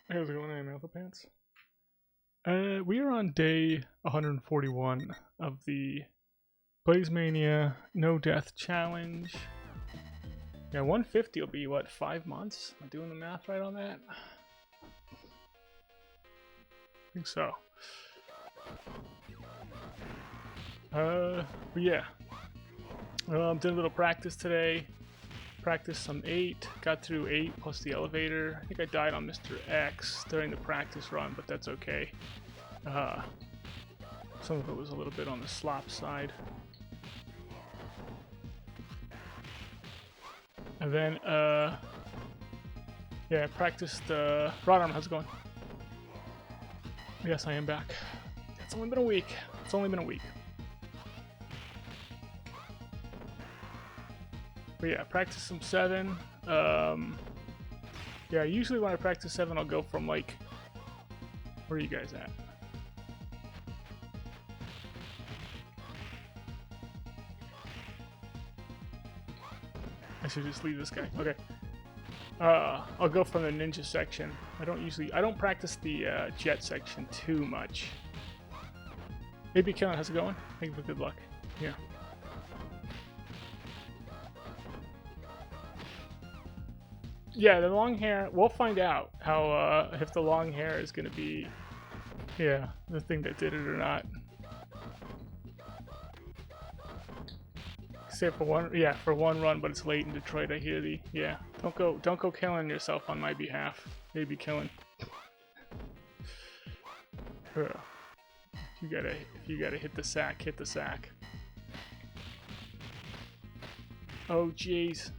How's it going, Anthopants? We are on day 141 of the Blaze Mania No Death Challenge. Yeah, 150 will be what, 5 months? Am I doing the math right on that? I think so. But yeah. Did a little practice today. Practiced some 8, got through 8 plus the elevator. I think I died on Mr. X during the practice run, but that's okay. Some of it was a little bit on the slop side. And then, yeah, I practiced, Rodarm, how's it going? Yes, I am back. It's only been a week. It's only been a week. But yeah, practice some 7. Yeah, usually when I practice 7, I'll go from like, where are you guys at? I should just leave this guy. Okay. I'll go from the ninja section. I don't practice the jet section too much. Maybe Kellen, how's it going? Thank you for good luck. Yeah. Yeah, the long hair, we'll find out how, if the long hair is going to be, yeah, the thing that did it or not. Except for one, yeah, for one run, but it's late in Detroit, I hear the, yeah. Don't go killing yourself on my behalf. Maybe killing. If you gotta hit the sack, hit the sack. Oh, jeez.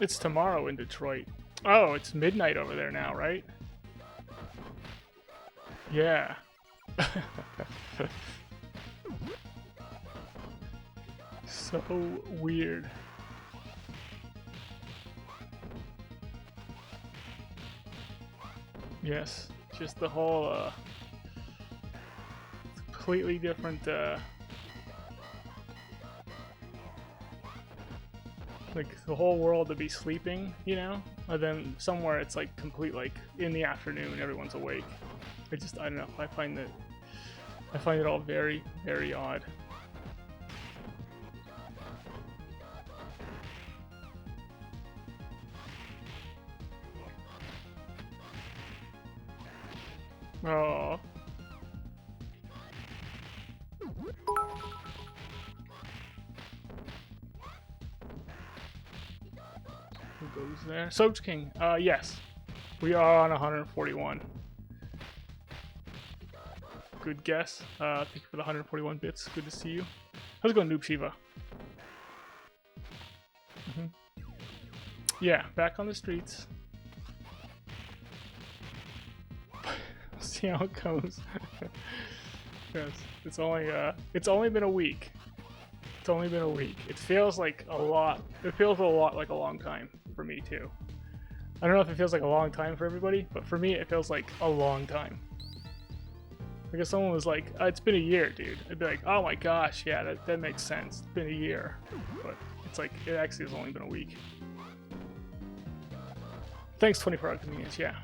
It's tomorrow in Detroit. Oh, it's midnight over there now, right? Yeah. So weird. Yes, just the whole, completely different, like the whole world to be sleeping, you know? And then somewhere it's like complete, like in the afternoon, everyone's awake. I don't know. I find it all very, very odd. Oh. Who goes there? Soach King. Yes. We are on 141. Good guess. Thank you for the 141 bits. Good to see you. How's it going, Noob Shiva? Yeah, back on the streets. See how it goes. Yes, it's only been a week. It's only been a week. It feels like a lot. It feels a lot like a long time for me too. I don't know if it feels like a long time for everybody, but for me it feels like a long time. Like if someone was like, it's been a year, dude. I'd be like, oh my gosh, yeah, that makes sense. It's been a year. But it's like, it actually has only been a week. Thanks, 24-hour convenience, yeah.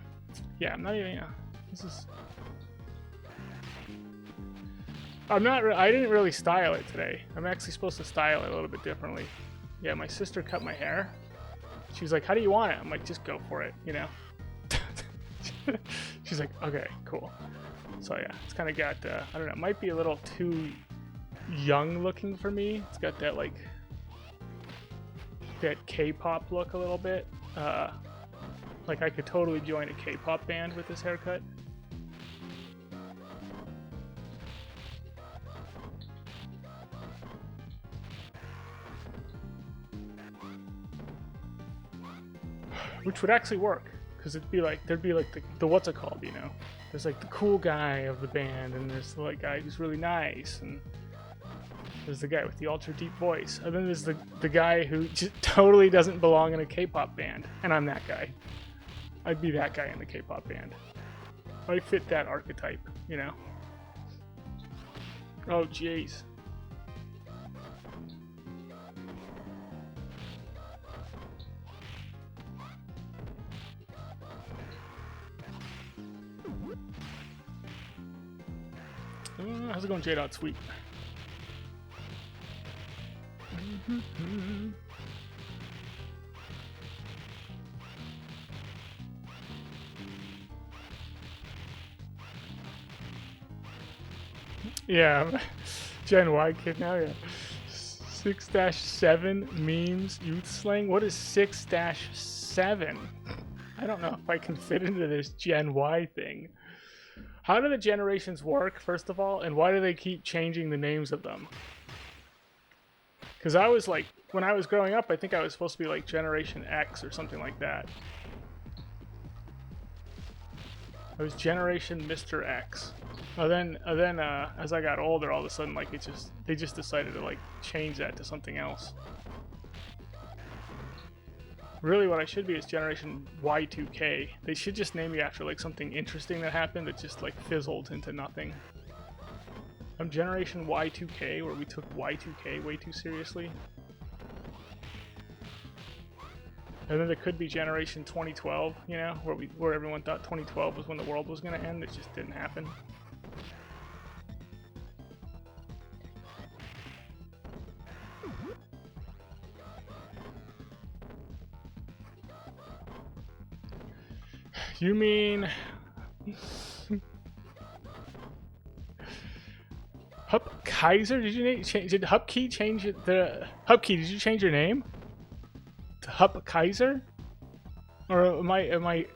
Yeah, I'm not even, yeah. This is... I didn't really style it today. I'm actually supposed to style it a little bit differently. Yeah, my sister cut my hair. She was like, how do you want it? I'm like, just go for it, you know? She's like, okay, cool. So yeah, it's kind of got, I don't know, it might be a little too young looking for me. It's got that like, that K-pop look a little bit. Like I could totally join a K-pop band with this haircut. Which would actually work, because there'd be like the what's it called, you know? There's like the cool guy of the band, and there's the like guy who's really nice, and there's the guy with the ultra deep voice, and then there's the guy who just totally doesn't belong in a K-pop band, and I'm that guy. I'd be that guy in the K-pop band. I fit that archetype, you know? Oh jeez. How's it going, J-Dot? Sweet. Yeah, Gen Y kid now, yeah. 6-7 memes, youth slang? What is 6-7? I don't know if I can fit into this Gen Y thing. How do the generations work, first of all, and why do they keep changing the names of them? Because I was like, when I was growing up, I think I was supposed to be like Generation X or something like that. I was Generation Mr. X. Then as I got older, all of a sudden, like they just decided to like change that to something else. Really, what I should be is Generation Y2K. They should just name me after like something interesting that happened that just like fizzled into nothing. I'm Generation Y2K, where we took Y2K way too seriously. And then there could be Generation 2012, you know, where everyone thought 2012 was when the world was going to end. It just didn't happen. You mean Hup Kaiser? Did Hupkey change the Hupkey? Did you change your name to Hup Kaiser? Or am I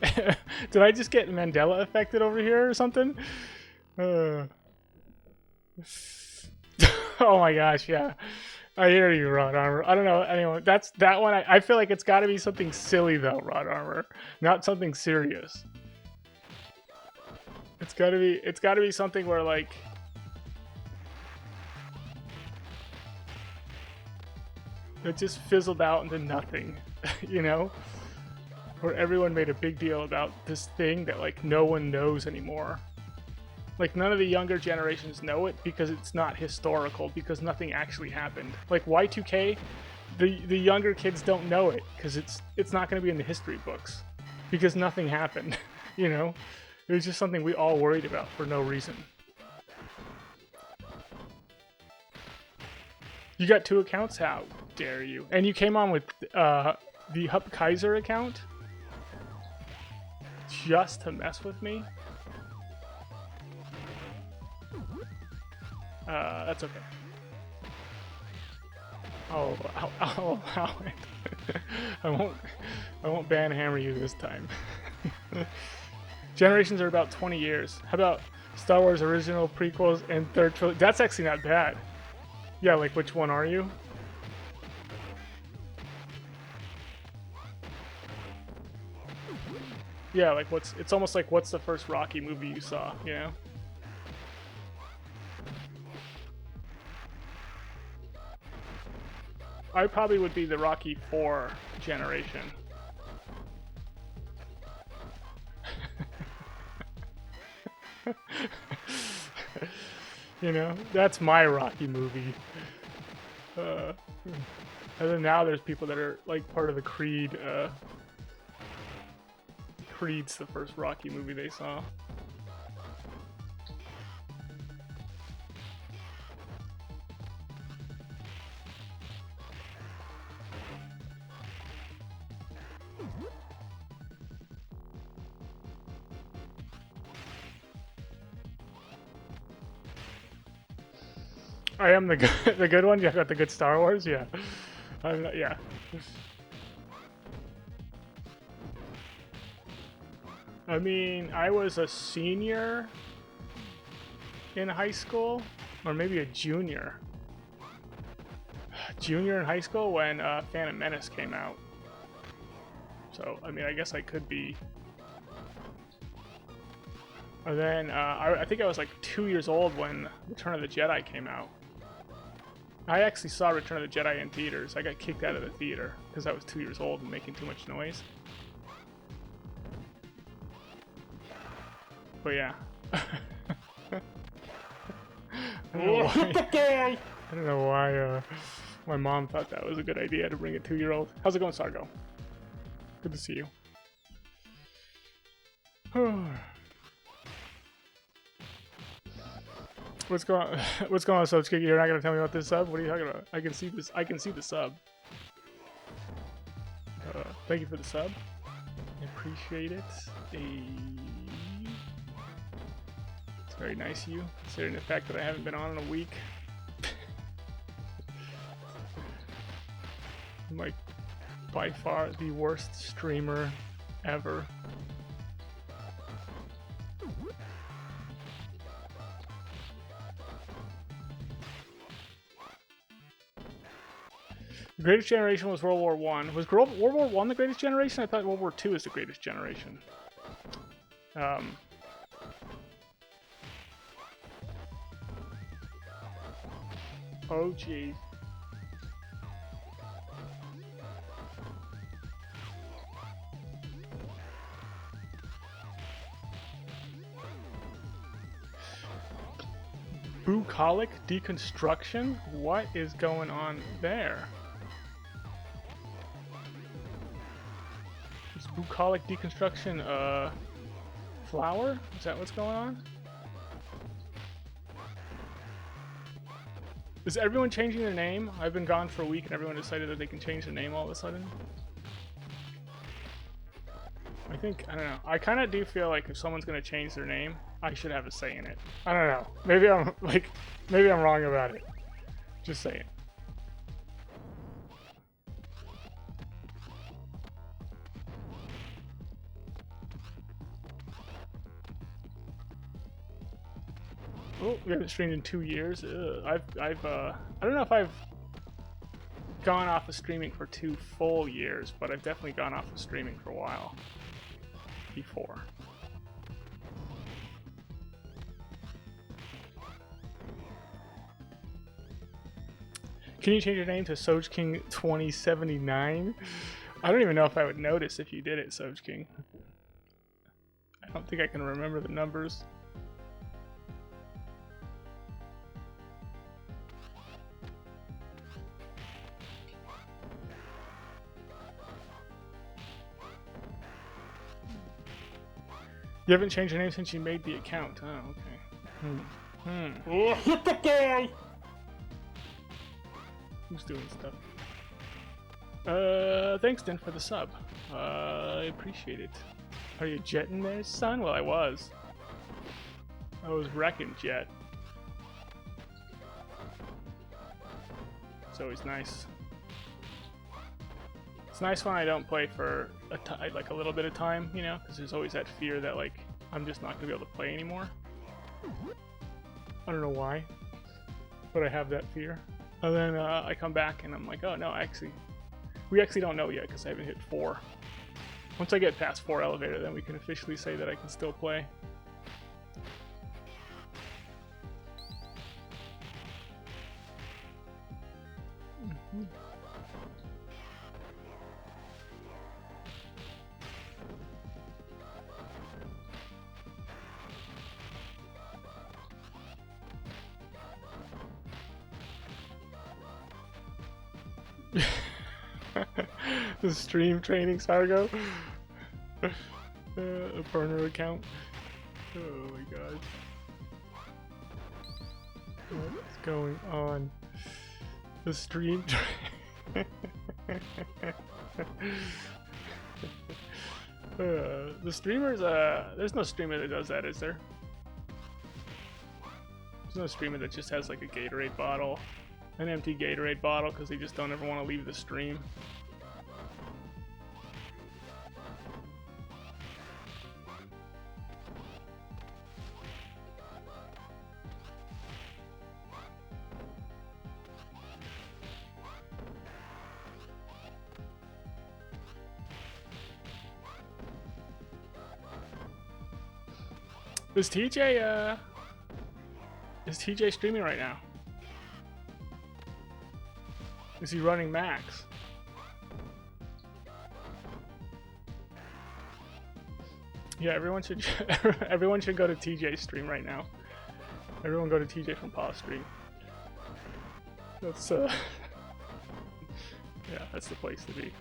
did I just get Mandela affected over here or something? Oh my gosh, yeah. I hear you, Rod Armor. I don't know. Anyway, that one. I feel like it's got to be something silly though, Rod Armor, not something serious. It's got to be something where like it just fizzled out into nothing, you know? Where everyone made a big deal about this thing that like no one knows anymore. Like none of the younger generations know it because it's not historical, because nothing actually happened. Like Y2K, the younger kids don't know it because it's not going to be in the history books because nothing happened, you know? It was just something we all worried about for no reason. You got 2 accounts? How dare you? And you came on with the Hup Kaiser account? Just to mess with me? That's okay. I'll allow it. I won't banhammer you this time. Generations are about 20 years. How about Star Wars original, prequels, and third trilogy? That's actually not bad. Yeah, like which one are you? Yeah, like it's almost like what's the first Rocky movie you saw, you know? I probably would be the Rocky 4 generation. You know, that's my Rocky movie. And then now there's people that are like part of the Creed. Creed's the first Rocky movie they saw. I am the good one. You got the good Star Wars, yeah. Yeah. I mean, I was a senior in high school, or maybe a junior. Junior in high school when Phantom Menace came out. So, I mean, I guess I could be. And then I think I was like 2 years old when Return of the Jedi came out. I actually saw Return of the Jedi in theaters. I got kicked out of the theater because I was 2 years old and making too much noise. But yeah. I don't know why my mom thought that was a good idea to bring a 2-year-old. How's it going, Sargo? Good to see you. What's going on? What's going on, Subskicky? You're not gonna tell me about this sub? What are you talking about? I can see this. I can see the sub. Thank you for the sub. I appreciate it. It's very nice of you, considering the fact that I haven't been on in a week. I'm like by far the worst streamer ever. The greatest generation was World War One. Was World War One the greatest generation? I thought World War Two is the greatest generation. Oh geez. Bucolic deconstruction? What is going on there? Is bucolic deconstruction flower? Is that what's going on? Is everyone changing their name? I've been gone for a week and everyone decided that they can change their name all of a sudden. I think, I don't know. I kind of do feel like if someone's going to change their name, I should have a say in it. I don't know. Maybe I'm wrong about it. Just saying. Oh, we haven't streamed in 2 years. I don't know if I've gone off of streaming for 2 full years, but I've definitely gone off of streaming for a while before. Can you change your name to Soj King 2079? I don't even know if I would notice if you did it, Soj King. I don't think I can remember the numbers. You haven't changed your name since you made the account. Oh, okay. Oh, hit the guy! Who's doing stuff? Thanks, Den, for the sub. I appreciate it. Are you jetting there, son? Well, I was. I was wrecking jet. It's always nice. It's nice when I don't play for like a little bit of time, you know, because there's always that fear that like I'm just not gonna be able to play anymore. I don't know why, but I have that fear. And then I come back and I'm like, oh no, we actually don't know yet because I haven't hit 4. Once I get past 4 elevator, then we can officially say that I can still play. The stream training Sargo. A burner account. Oh my god. What's going on? The stream the streamers, there's no streamer that does that, is there? There's no streamer that just has like a Gatorade bottle, an empty Gatorade bottle, because they just don't ever want to leave the stream. Is TJ streaming right now? Is he running max? Yeah, everyone should go to TJ's stream right now. Everyone go to TJ from Paw stream. That's yeah, that's the place to be.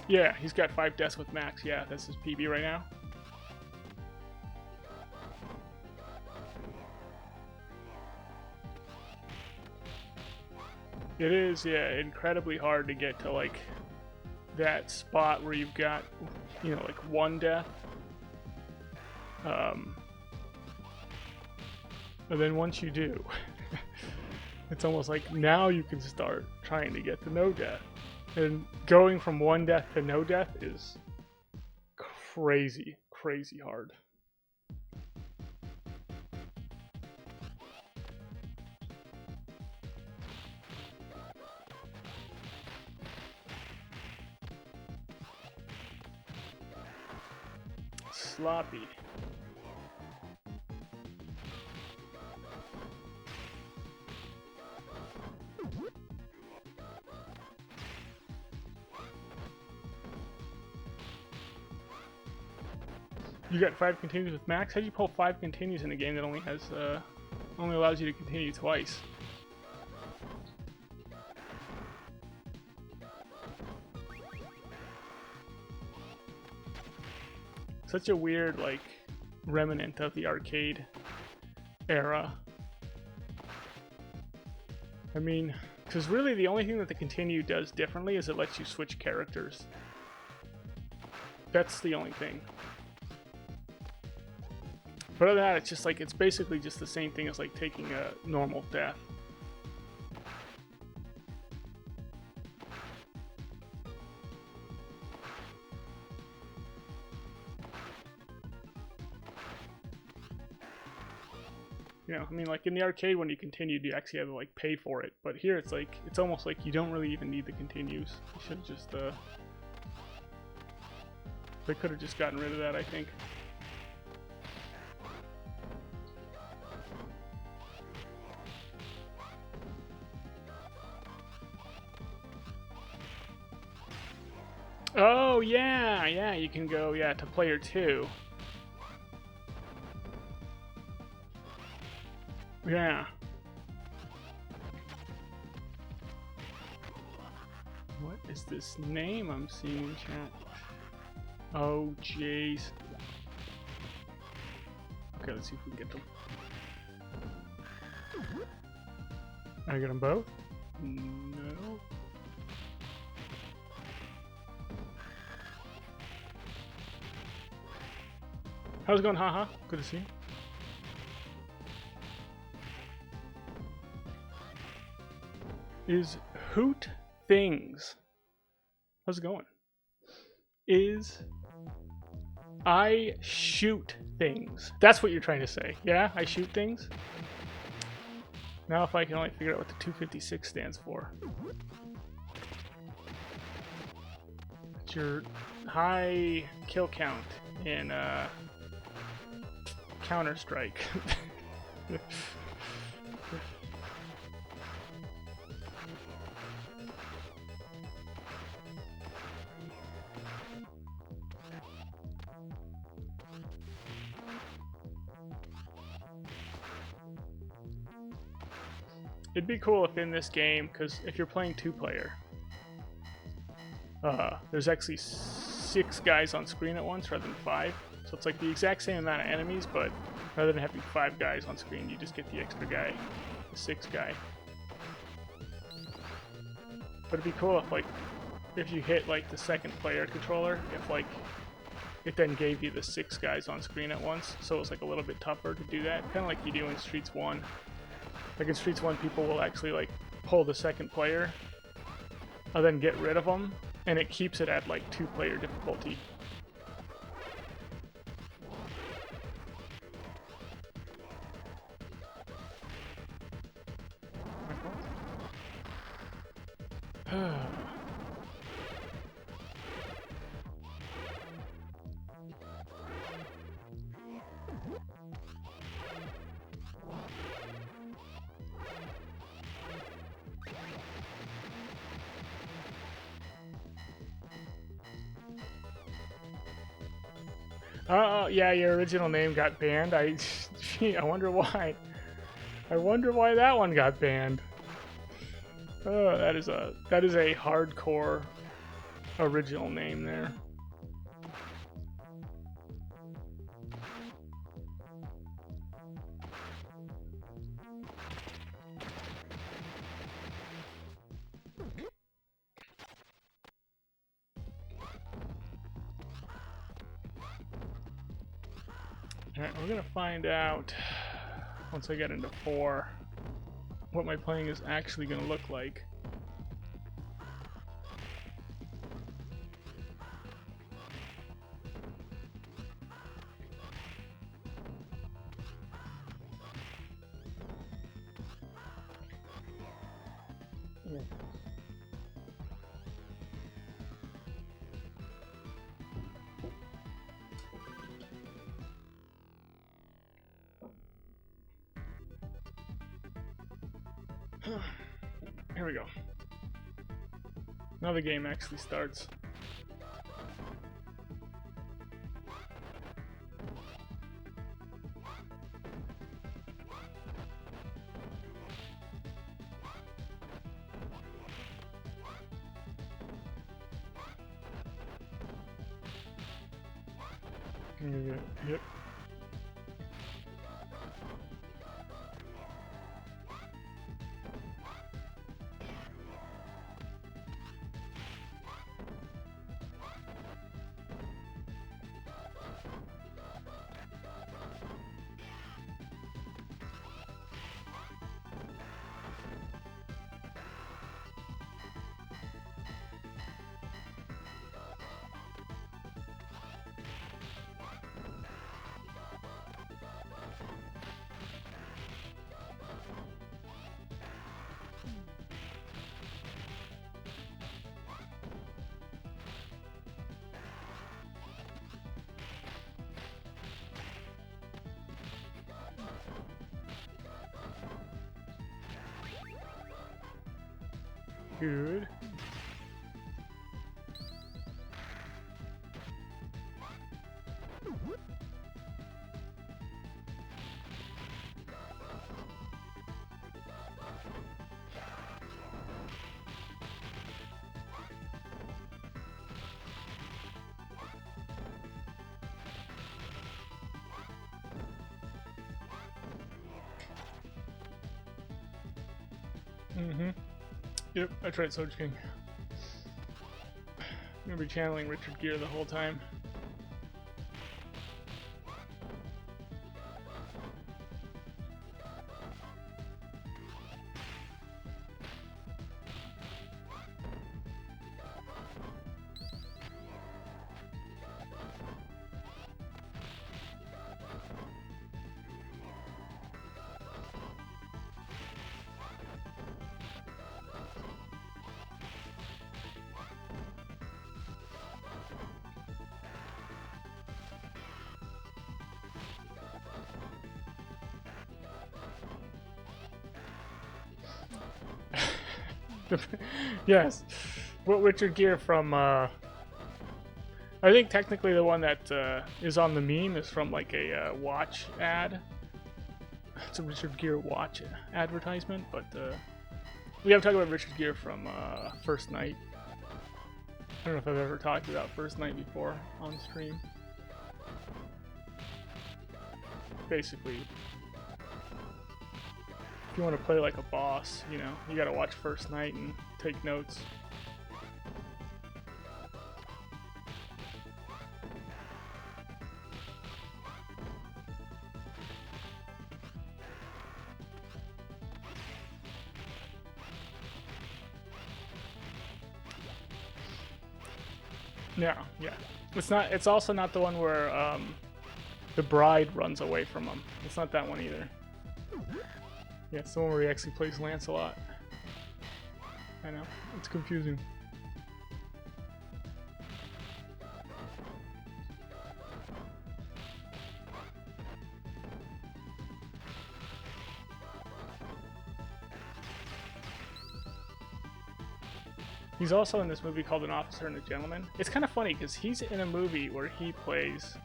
Yeah, he's got 5 deaths with max. Yeah, that's his PB right now. It is, yeah, incredibly hard to get to, like, that spot where you've got, you know, like 1 death. And then once you do, it's almost like now you can start trying to get to no death. And going from 1 death to no death is crazy, crazy hard. Sloppy. You got 5 continues with max? How'd you pull 5 continues in a game that only has only allows you to continue twice? Such a weird, like, remnant of the arcade era. I mean, because really the only thing that the continue does differently is it lets you switch characters. That's the only thing. But other than that, it's just like, it's basically just the same thing as like taking a normal death. You know, I mean, like in the arcade when you continued, you actually had to like pay for it. But here it's like, it's almost like you don't really even need the continues. You should just, they could have just gotten rid of that, I think. Oh, yeah, yeah, you can go, yeah, to player 2. Yeah. What is this name I'm seeing in chat? Oh, jeez. Okay, let's see if we can get them. I get them both? No. How's it going, haha? Good to see you. Is Hoot Things. How's it going? Is I shoot things. That's what you're trying to say. Yeah, I shoot things. Now if I can only figure out what the 256 stands for. It's your high kill count in Counter-Strike. It'd be cool if in this game, because if you're playing 2-player, there's actually 6 guys on screen at once rather than 5. So it's like the exact same amount of enemies, but rather than having 5 guys on screen, you just get the extra guy, the 6th guy. But it'd be cool if, like, if you hit like the 2nd player controller, if like it then gave you the 6 guys on screen at once, so it's like a little bit tougher to do that, kind of like you do in Streets 1. Like in Streets 1, people will actually like pull the 2nd player and then get rid of them, and it keeps it at like 2-player difficulty. Yeah, your original name got banned. Gee, I wonder why. I wonder why that one got banned. Oh, that is a hardcore original name there. Alright, we're gonna find out once I get into 4 what my playing is actually gonna look like. Here we go. Now the game actually starts. Yep. Good. Mm-hmm. Yep, I tried Soul King. I'm gonna be channeling Richard Gere the whole time. Yes. What Richard Gere from, I think technically the one that is on the meme is from like a watch ad. It's a Richard Gere watch advertisement, but we have to talk about Richard Gere from First Night. I don't know if I've ever talked about First Night before on stream. Basically, if you want to play like a boss, you know, you gotta watch First Night and take notes. Yeah, yeah. It's not. It's also not the one where the bride runs away from him. It's not that one either. Yeah, it's the one where he actually plays Lancelot. I know, it's confusing. He's also in this movie called An Officer and a Gentleman. It's kind of funny because he's in a movie where he plays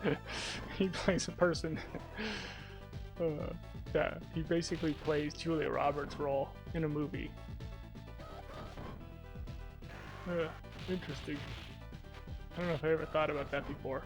a person that he basically plays Julia Roberts' role in a movie. Interesting. I don't know if I ever thought about that before.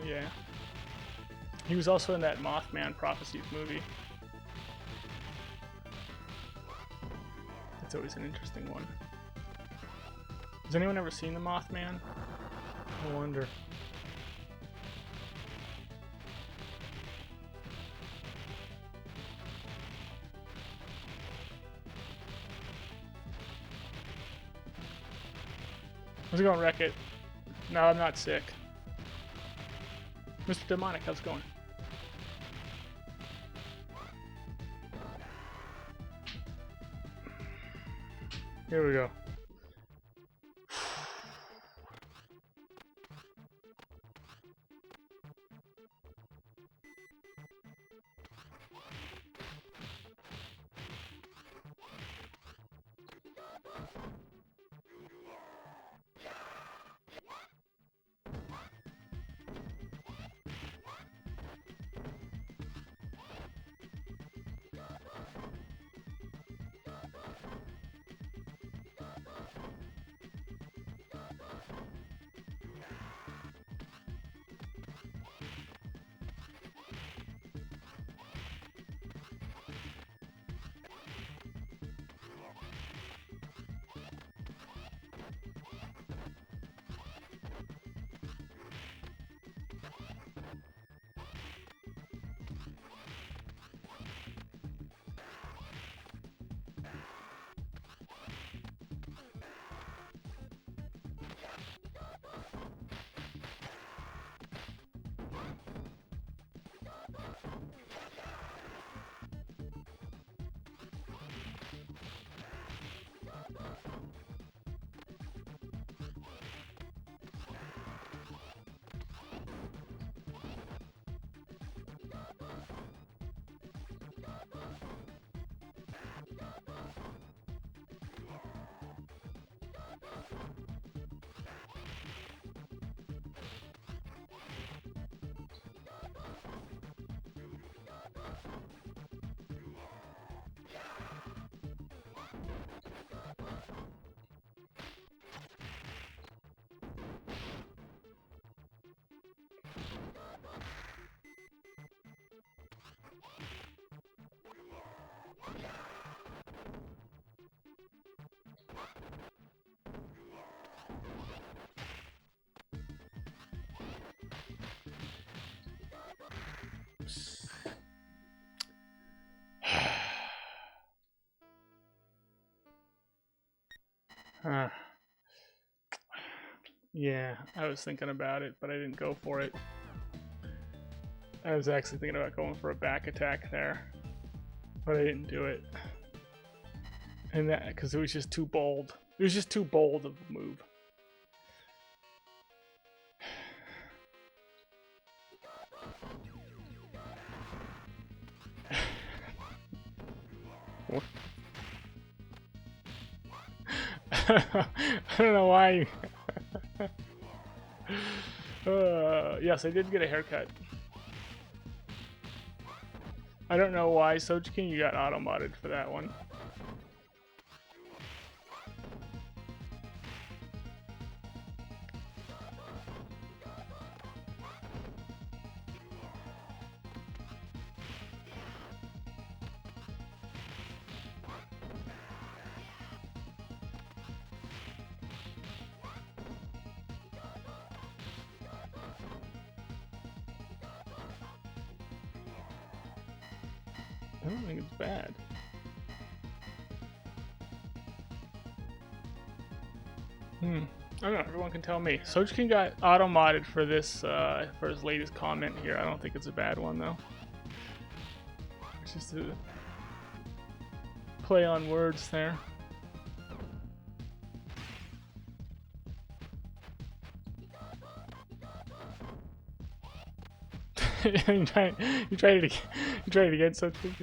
Yeah. He was also in that Mothman Prophecies movie. That's always an interesting one. Has anyone ever seen the Mothman? I wonder. How's it going, Wreck-It? No, I'm not sick. Mr. Demonic, how's it going? Here we go. Yeah, I was thinking about it, but I didn't go for it. I was actually thinking about going for a back attack there, but I didn't do it. And that, because it was just too bold. It was just too bold of a move. I don't know why. Yes, I did get a haircut. I don't know why, Sojikin, you got auto-modded for that one. I don't think it's bad. I don't know, everyone can tell me. Sojikin got auto-modded for this, for his latest comment here. I don't think it's a bad one, though. It's just a play on words there. you tried it again, Sojikin.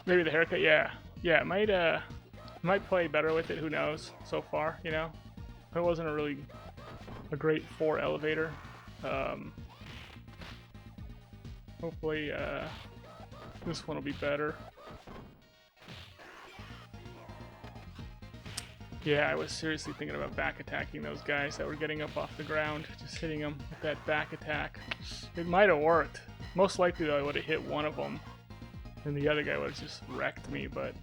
Maybe the haircut, yeah. Yeah, it might play better with it, who knows, so far, you know? It wasn't a great 4 elevator. Hopefully, this one will be better. Yeah, I was seriously thinking about back attacking those guys that were getting up off the ground, just hitting them with that back attack. It might have worked. Most likely, though, I would have hit one of them, and the other guy would have just wrecked me, but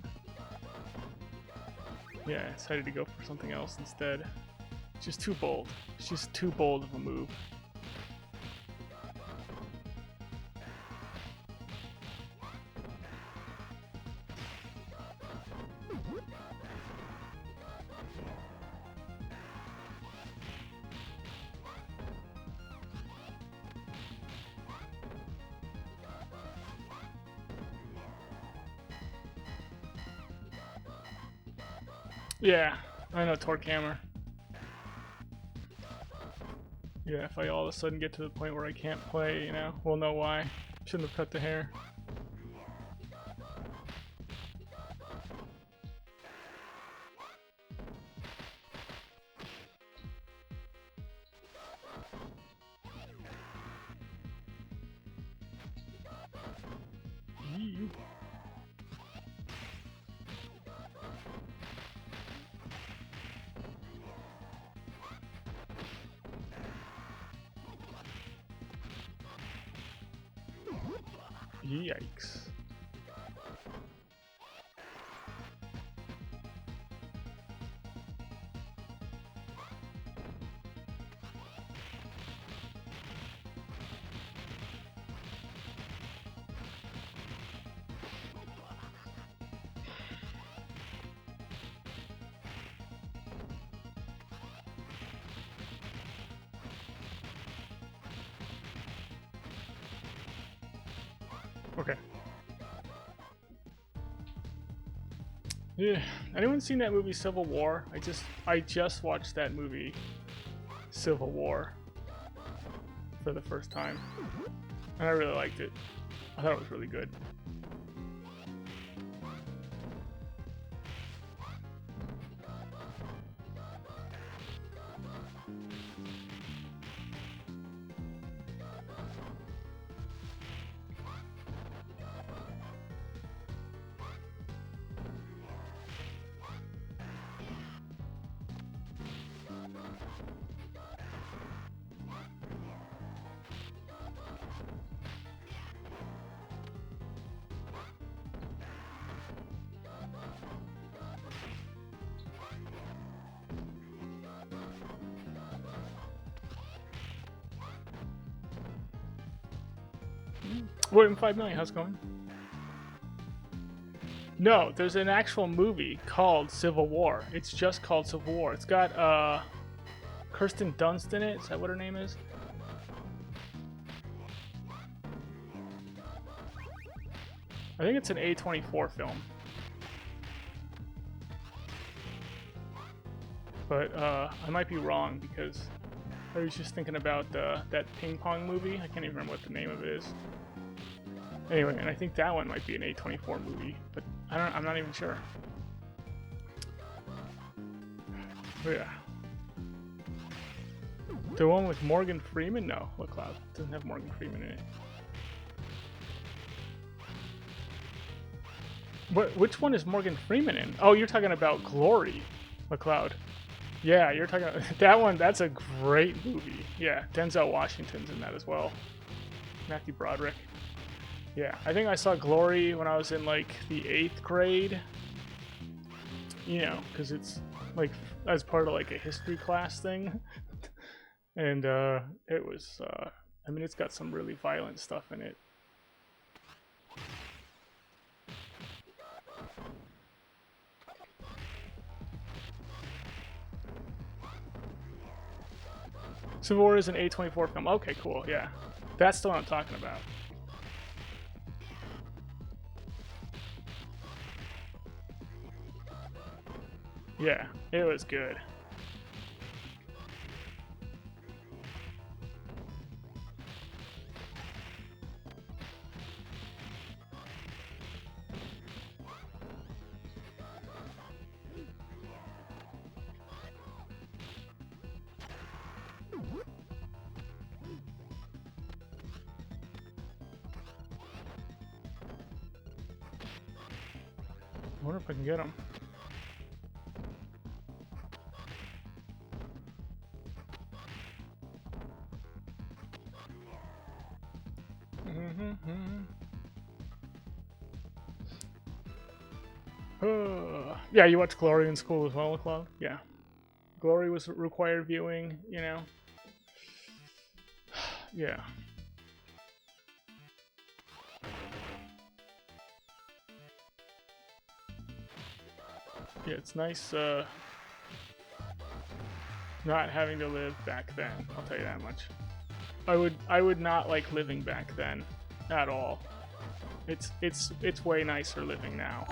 yeah, I decided to go for something else instead. It's just too bold. It's just too bold of a move. Yeah, I know Torque Hammer. Yeah, if I all of a sudden get to the point where I can't play, you know, we'll know why. Shouldn't have cut the hair. Yee. Yikes. Okay. Yeah. Anyone seen that movie Civil War? I just watched that movie Civil War for the first time. And I really liked it. I thought it was really good. William 5 million, how's it going? No, there's an actual movie called Civil War. It's just called Civil War. It's got Kirsten Dunst in it. Is that what her name is? I think it's an A24 film. But I might be wrong because I was just thinking about that ping pong movie. I can't even remember what the name of it is. Anyway, and I think that one might be an A24 movie, but I'm not even sure. But yeah. The one with Morgan Freeman? No, What Cloud? Doesn't have Morgan Freeman in it. Which one is Morgan Freeman in? Oh, you're talking about Glory, McLeod. Yeah, you're talking about that one. That's a great movie. Yeah, Denzel Washington's in that as well. Matthew Broderick. Yeah, I think I saw Glory when I was in like the 8th grade. You know, because it's like as part of like a history class thing. And it was, I mean, it's got some really violent stuff in it. Civil War is an A24 film. Okay, cool, yeah. That's the one I'm talking about. Yeah, it was good. I wonder if I can get him. Yeah, you watched Glory in school as well, Cloud? Yeah. Glory was required viewing, you know? Yeah. Yeah, it's nice, not having to live back then, I'll tell you that much. I would not like living back then at all. It's way nicer living now.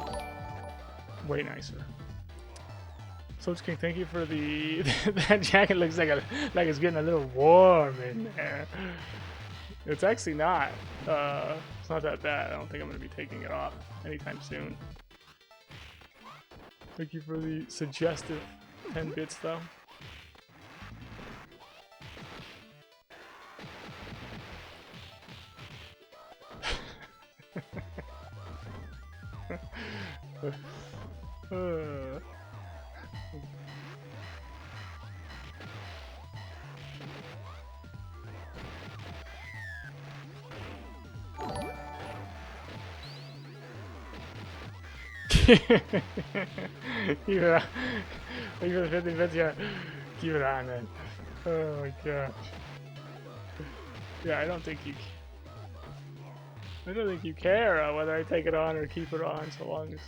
Way nicer. Soach King, thank you for the that jacket looks like it's getting a little warm in there. It's actually not. It's not that bad. I don't think I'm gonna be taking it off anytime soon. Thank you for the suggestive 10 bits though. Keep it on. Thank you for the 50 bits, yeah. Keep it on, man. Oh my gosh. Yeah, I don't think you care whether I take it on or keep it on, so long as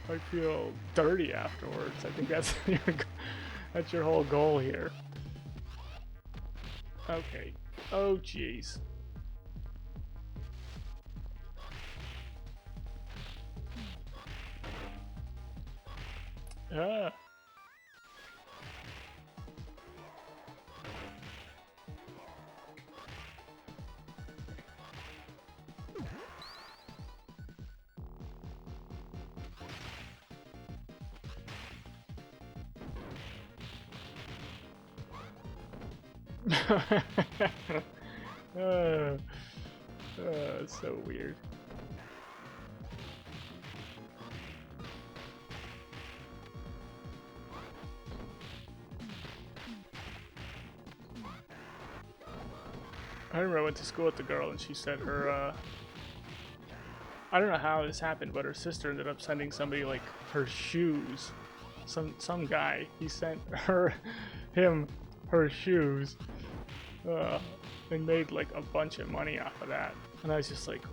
I feel dirty afterwards. I think that's that's your whole goal here. Okay. Oh jeez. Ah. So weird. I remember I went to school with the girl and she said her, I don't know how this happened, but her sister ended up sending somebody like her shoes. Some guy, he sent him her shoes, and made like a bunch of money off of that. And I was just like,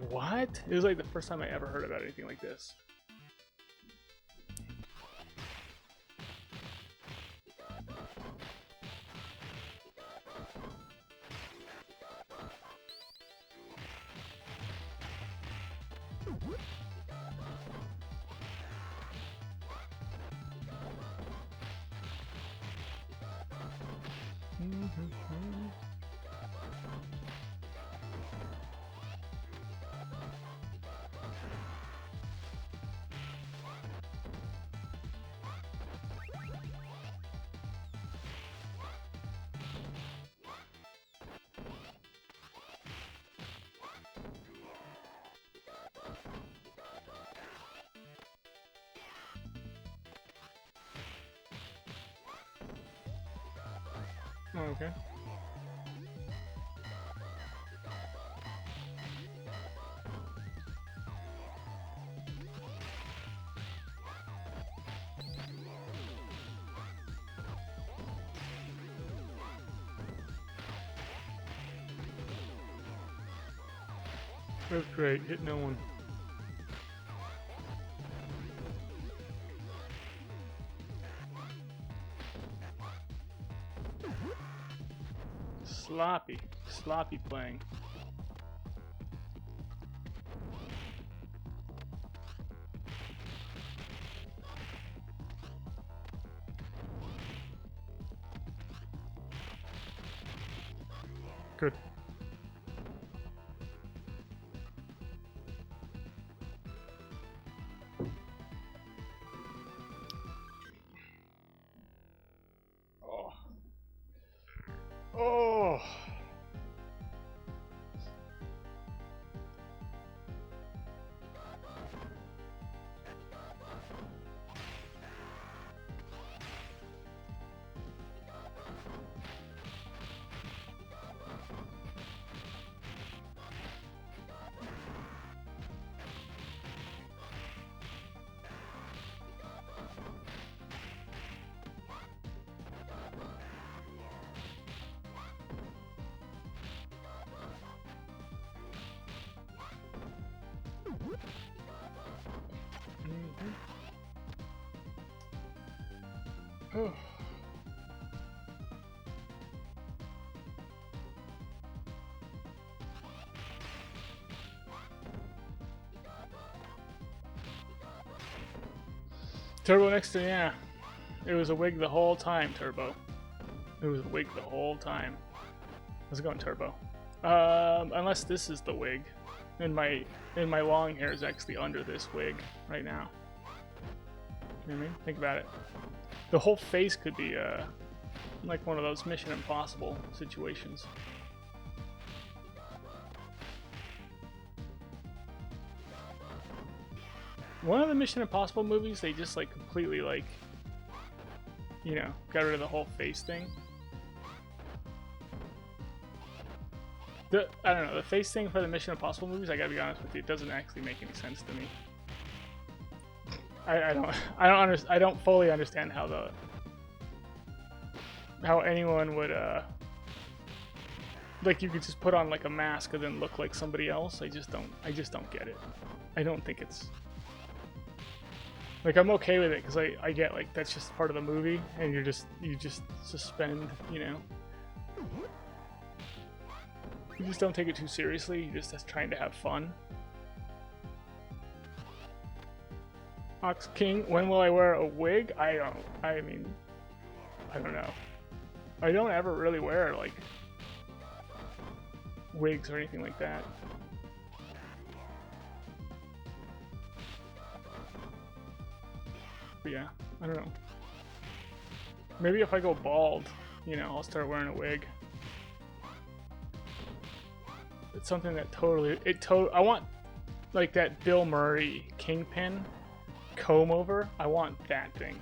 what? It was like the first time I ever heard about anything like this. Oh, okay. That's great. Hit no one. Sloppy playing. Good. Oh. Oh. Oh. Turbo next to, yeah. It was a wig the whole time, Turbo. It was a wig the whole time. How's it going, Turbo? Unless this is the wig. And my long hair is actually under this wig right now. You know what I mean? Think about it. The whole face could be like one of those Mission Impossible situations. One of the Mission Impossible movies, they just like completely like, you know, got rid of the whole face thing. I don't know, the face thing for the Mission Impossible movies, I gotta be honest with you, it doesn't actually make any sense to me. I don't fully understand how anyone would like you could just put on like a mask and then look like somebody else. I just don't get it. I don't think it's like, I'm okay with it because I get like that's just part of the movie and you just suspend, you know. You just don't take it too seriously. You just trying to have fun. Ox King, when will I wear a wig? I don't know. I don't ever really wear like wigs or anything like that. But yeah, I don't know. Maybe if I go bald, you know, I'll start wearing a wig. It's something that I want like that Bill Murray Kingpin comb over. I want that thing.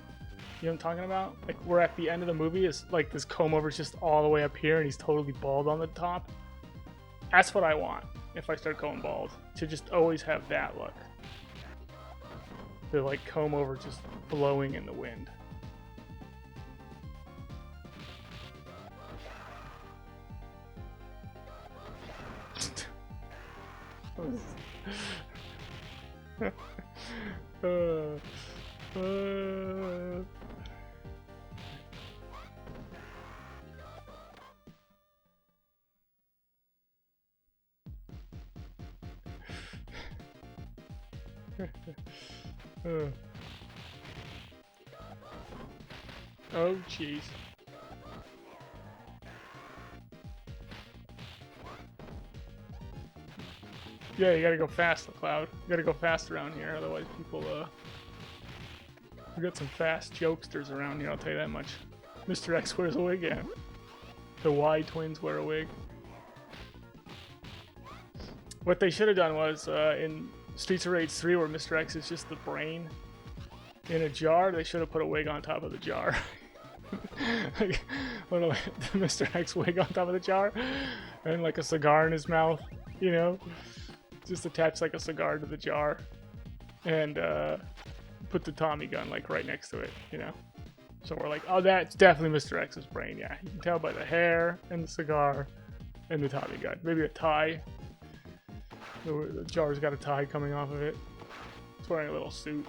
You know what I'm talking about? Like we're at the end of the movie, is like this comb over's just all the way up here and he's totally bald on the top. That's what I want if I start going bald, to just always have that look. The like comb over just blowing in the wind. Oh jeez. Yeah, you gotta go fast, McLeod. You gotta go fast around here, otherwise people, we got some fast jokesters around here, I'll tell you that much. Mr. X wears a wig, yeah. The Y twins wear a wig. What they should have done was, in Streets of Rage 3, where Mr. X is just the brain in a jar, they should have put a wig on top of the jar. Like, Mr. X wig on top of the jar, and like a cigar in his mouth, you know? Just attach like a cigar to the jar, and put the Tommy gun like right next to it, you know? So we're like, oh, that's definitely Mr. X's brain, yeah. You can tell by the hair, and the cigar, and the Tommy gun. Maybe a tie. The jar's got a tie coming off of it. It's wearing a little suit.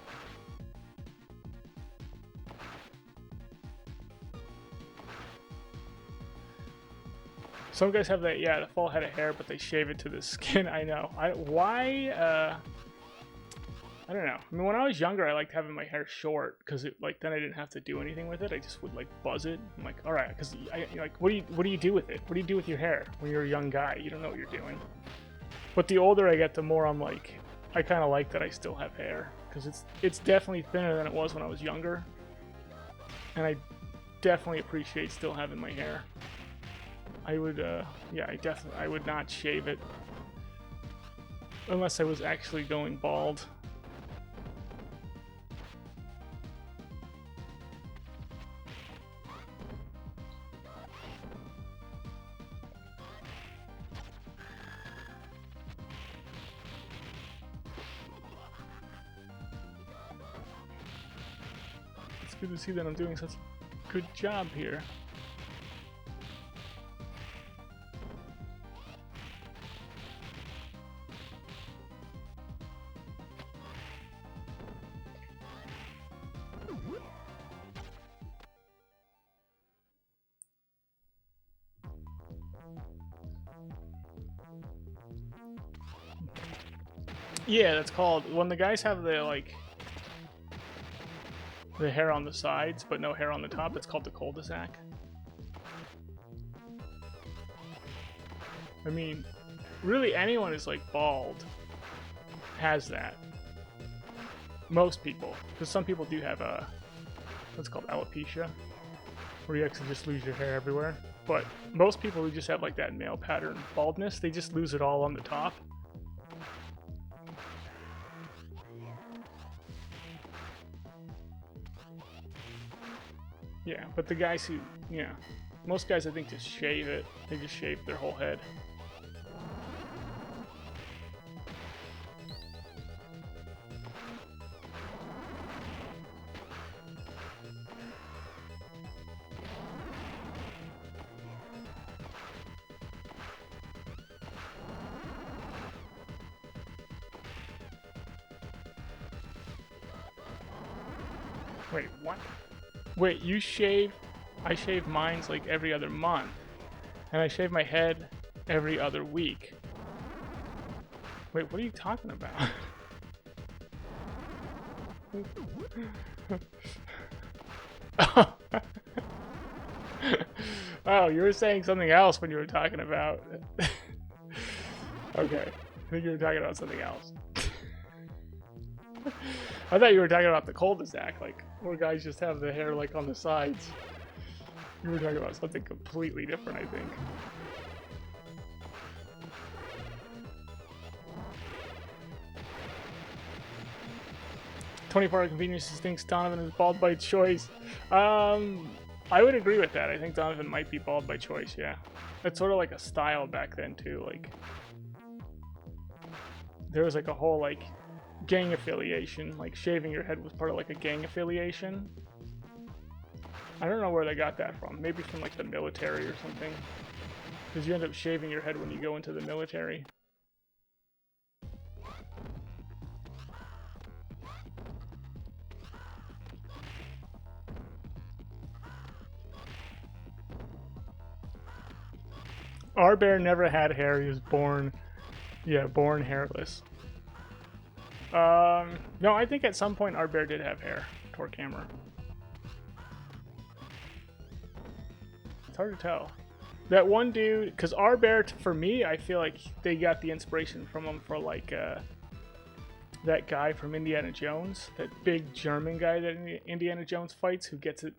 Some guys have that, yeah, the full head of hair, but they shave it to the skin. I know. I don't know. I mean, when I was younger, I liked having my hair short because it, like, then I didn't have to do anything with it. I just would like buzz it. I'm like, all right, because like, what do you do with it? What do you do with your hair when you're a young guy? You don't know what you're doing. But the older I get, the more I'm like, I kind of like that I still have hair because it's definitely thinner than it was when I was younger, and I definitely appreciate still having my hair. I would, yeah, I would not shave it unless I was actually going bald. It's good to see that I'm doing such a good job here. Yeah, that's called when the guys have the like the hair on the sides but no hair on the top. It's called the cul-de-sac. I mean, really anyone who's like bald has that. Most people, because some people do have a what's called alopecia, where you actually just lose your hair everywhere. But most people who just have like that male pattern baldness, they just lose it all on the top. Yeah, but the guys who, yeah, most guys I think just shave it. They just shave their whole head. Wait, what? Wait, you shave? I shave mine's like every other month. And I shave my head every other week. Wait, what are you talking about? Oh, you were saying something else when you were talking about... Okay, I think you were talking about something else. I thought you were talking about the cul-de-sac, like, where guys just have the hair, like, on the sides. You were talking about something completely different, I think. "24-hour convenience thinks Donovan is bald by choice." I would agree with that. I think Donovan might be bald by choice, yeah. It's sort of like a style back then, too, like... There was, like, a whole, like... gang affiliation, like shaving your head was part of like a gang affiliation. I don't know where they got that from. Maybe from like the military or something. Because you end up shaving your head when you go into the military. Our bear never had hair. He was born, yeah, born hairless. No, I think at some point our bear did have hair. Toward camera. It's hard to tell. That one dude, because our bear, for me, I feel like they got the inspiration from him for like that guy from Indiana Jones, that big German guy that Indiana Jones fights, who gets it,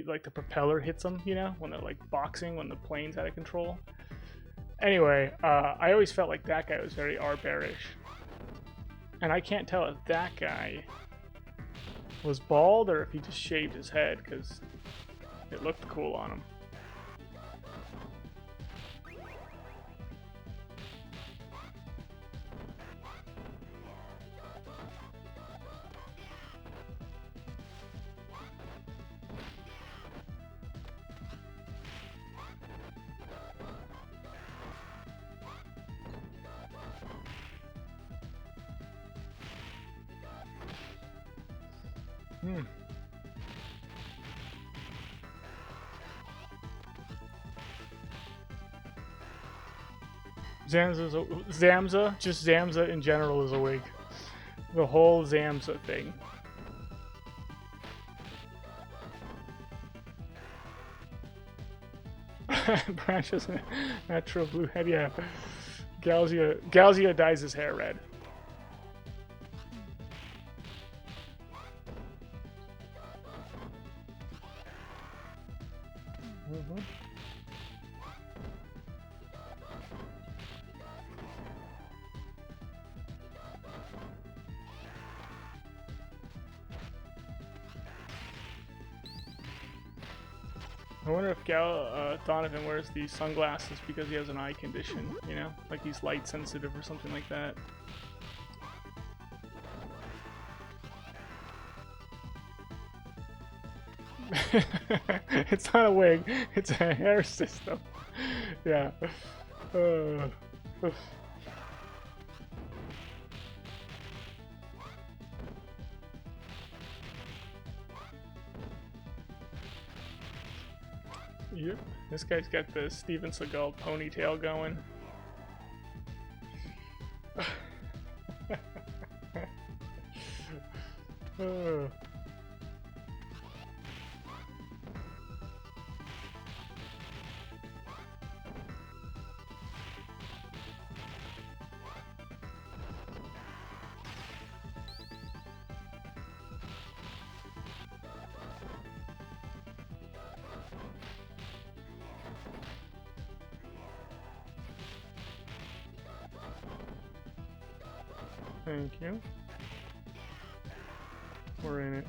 like the propeller hits him, you know, when they're like boxing, when the plane's out of control. Anyway, I always felt like that guy was very our bearish. And I can't tell if that guy was bald or if he just shaved his head, because it looked cool on him. Zamza, just Zamza in general is awake. The whole Zamza thing. Branches natural blue head, yeah. Galzia dyes his hair red. I wonder if Donovan wears these sunglasses because he has an eye condition, you know? Like he's light sensitive or something like that. It's not a wig, it's a hair system. Yeah. Yep, this guy's got the Steven Seagal ponytail going. Thank you. We're in it.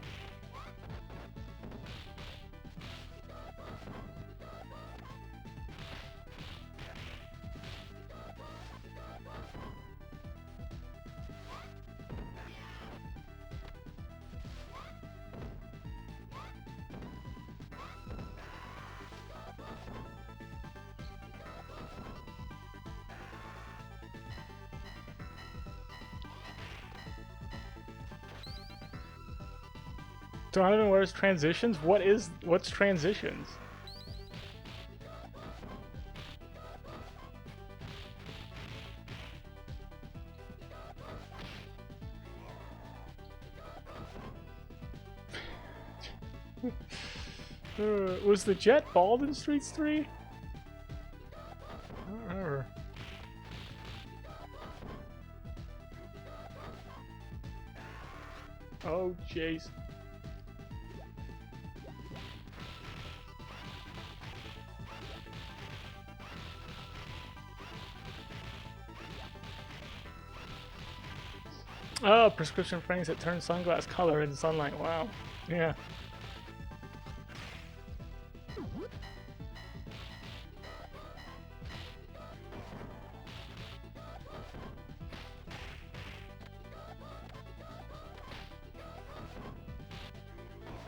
Donovan wears transitions? What's transitions? Was the Jet bald in Streets 3? I don't remember. Oh, jeez. Oh, prescription frames that turn sunglass color in sunlight. Wow. Yeah.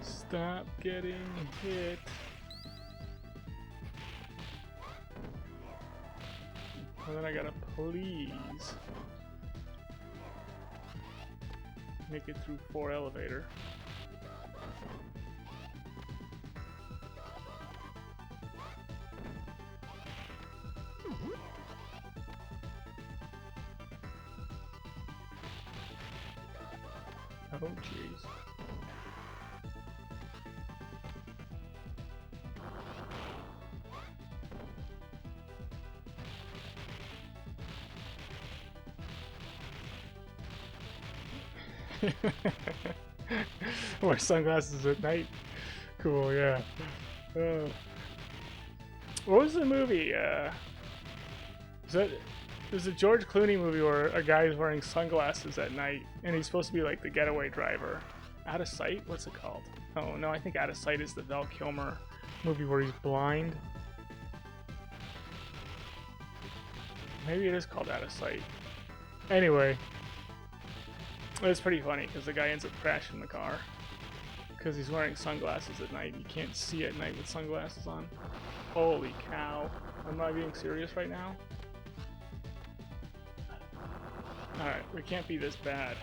Stop getting hit. And then I gotta please make it through 4 elevator. Oh jeez. Wear sunglasses at night. Cool, yeah. What was the movie? There's a George Clooney movie where a guy is wearing sunglasses at night and he's supposed to be like the getaway driver. Out of Sight? What's it called? Oh no, I think Out of Sight is the Val Kilmer movie where he's blind. Maybe it is called Out of Sight. Anyway, it's pretty funny because the guy ends up crashing the car because he's wearing sunglasses at night. You can't see at night with sunglasses on. Holy cow. I'm not being serious right now. Alright, we can't be this bad.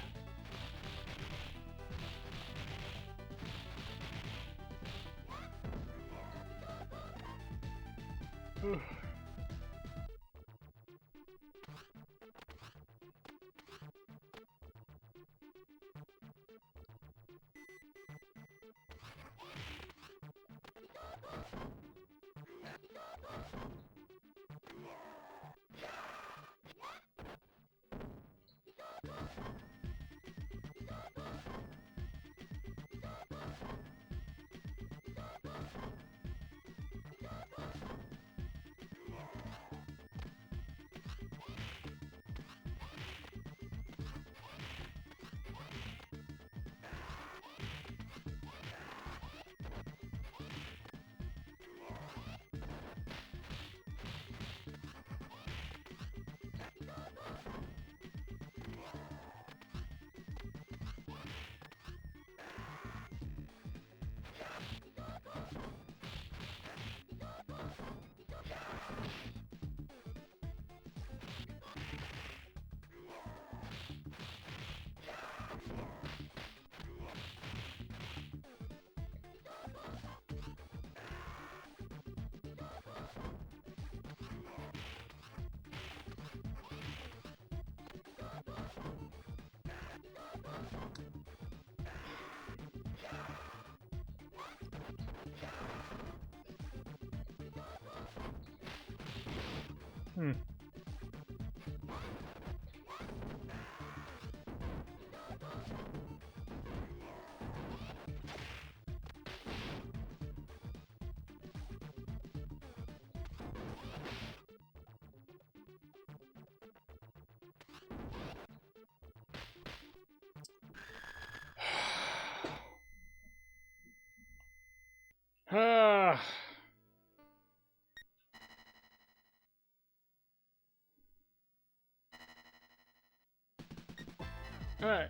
Ah. Alright.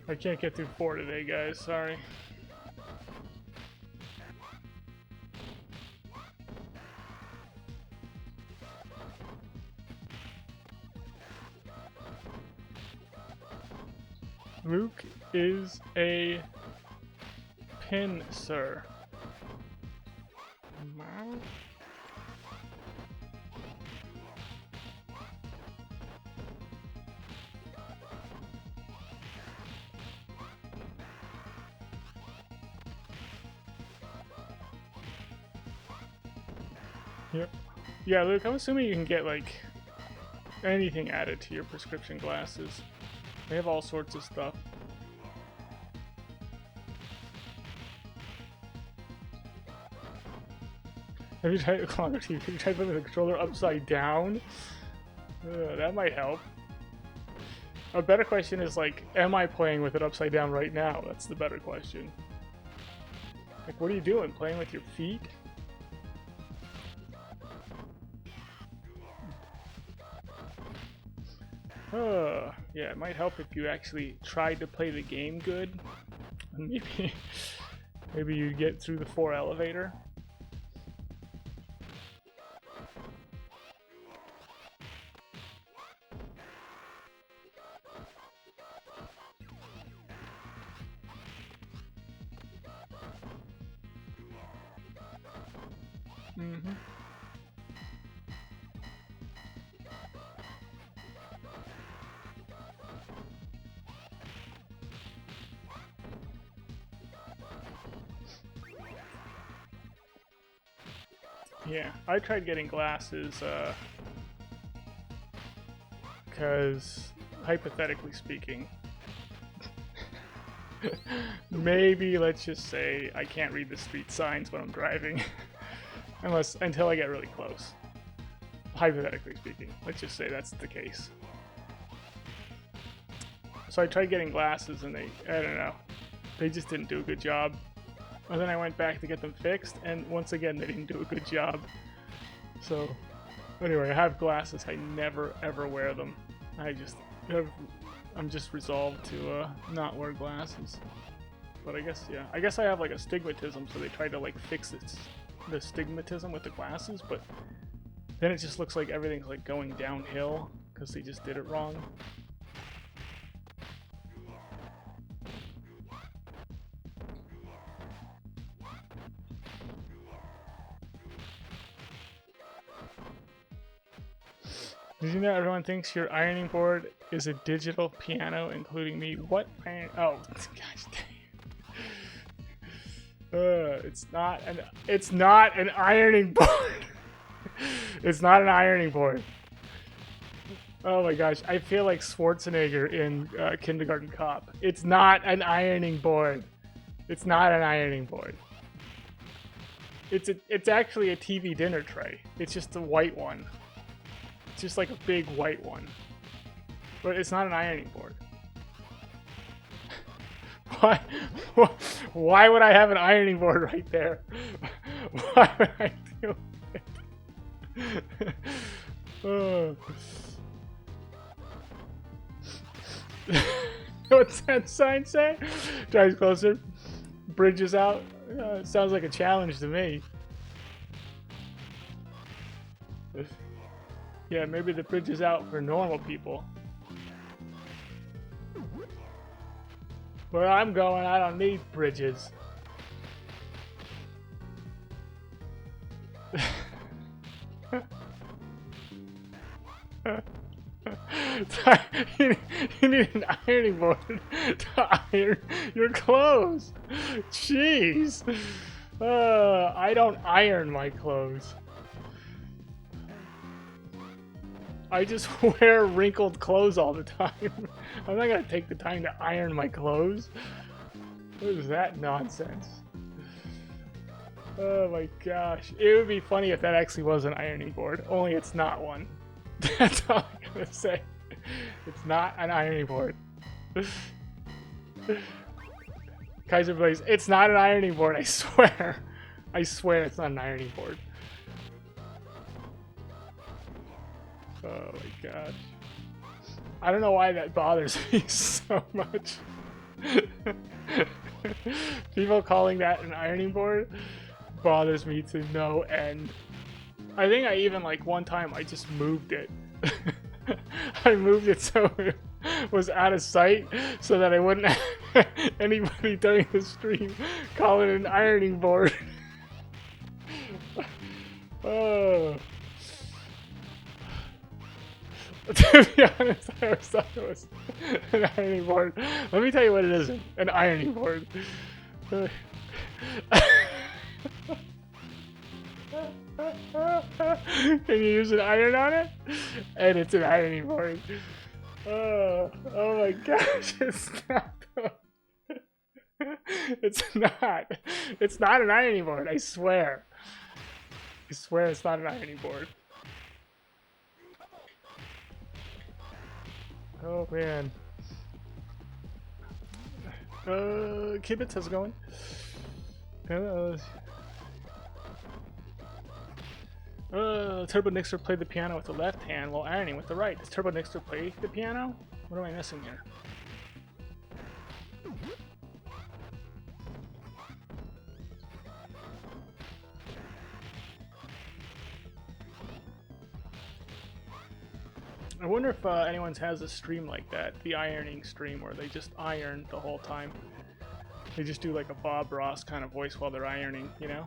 I can't get through 4 today, guys. Sorry. Luke is a pincer. Yep. Yeah, Luke, I'm assuming you can get, like, anything added to your prescription glasses. They have all sorts of stuff. Have you tried putting the controller upside down? That might help. A better question is, like, am I playing with it upside down right now? That's the better question. Like, what are you doing? Playing with your feet? Yeah, it might help if you actually tried to play the game good. Maybe you'd get through the 4 elevator. Mm-hmm. Yeah, I tried getting glasses, because, hypothetically speaking, maybe, let's just say, I can't read the street signs when I'm driving, until I get really close. Hypothetically speaking, let's just say that's the case. So I tried getting glasses and I don't know, they just didn't do a good job. And then I went back to get them fixed, and once again, they didn't do a good job. So, anyway, I have glasses. I never, ever wear them. I'm just resolved to not wear glasses. But I guess, yeah. I guess I have, like, astigmatism, so they tried to, like, fix the astigmatism with the glasses, but then it just looks like everything's, like, going downhill, because they just did it wrong. Did you know everyone thinks your ironing board is a digital piano, including me? What iron? Oh, gosh dang. It's not an ironing board. It's not an ironing board. Oh my gosh, I feel like Schwarzenegger in Kindergarten Cop. It's not an ironing board. It's not an ironing board. It's actually a TV dinner tray. It's just a white one. It's just like a big white one. But it's not an ironing board. Why would I have an ironing board right there? Why would I do it? Oh. What's that sign say? Drives closer. Bridges out. It sounds like a challenge to me. Yeah, maybe the bridge is out for normal people. Where I'm going, I don't need bridges. You need an ironing board to iron your clothes. Jeez. I don't iron my clothes. I just wear wrinkled clothes all the time. I'm not gonna take the time to iron my clothes. What is that nonsense? Oh my gosh. It would be funny if that actually was an ironing board, only it's not one. That's all I'm gonna say. It's not an ironing board. Kaiser Blaze, it's not an ironing board, I swear. I swear it's not an ironing board. Oh my gosh. I don't know why that bothers me so much. People calling that an ironing board bothers me to no end. I think I even, like, one time I just moved it. I moved it so it was out of sight so that I wouldn't have anybody during the stream call it an ironing board. Oh. To be honest, I always thought it was an ironing board. Let me tell you what it isn't. An ironing board. Can you use an iron on it? And it's an ironing board. Oh my gosh, it's not. It's not. It's not an ironing board, I swear. I swear it's not an ironing board. Oh man. Kibitz, how's it going? Turbo Nixer played the piano with the left hand while ironing with the right. Does Turbo Nixer play the piano? What am I missing here? I wonder if anyone has a stream like that, the ironing stream, where they just iron the whole time. They just do like a Bob Ross kind of voice while they're ironing, you know?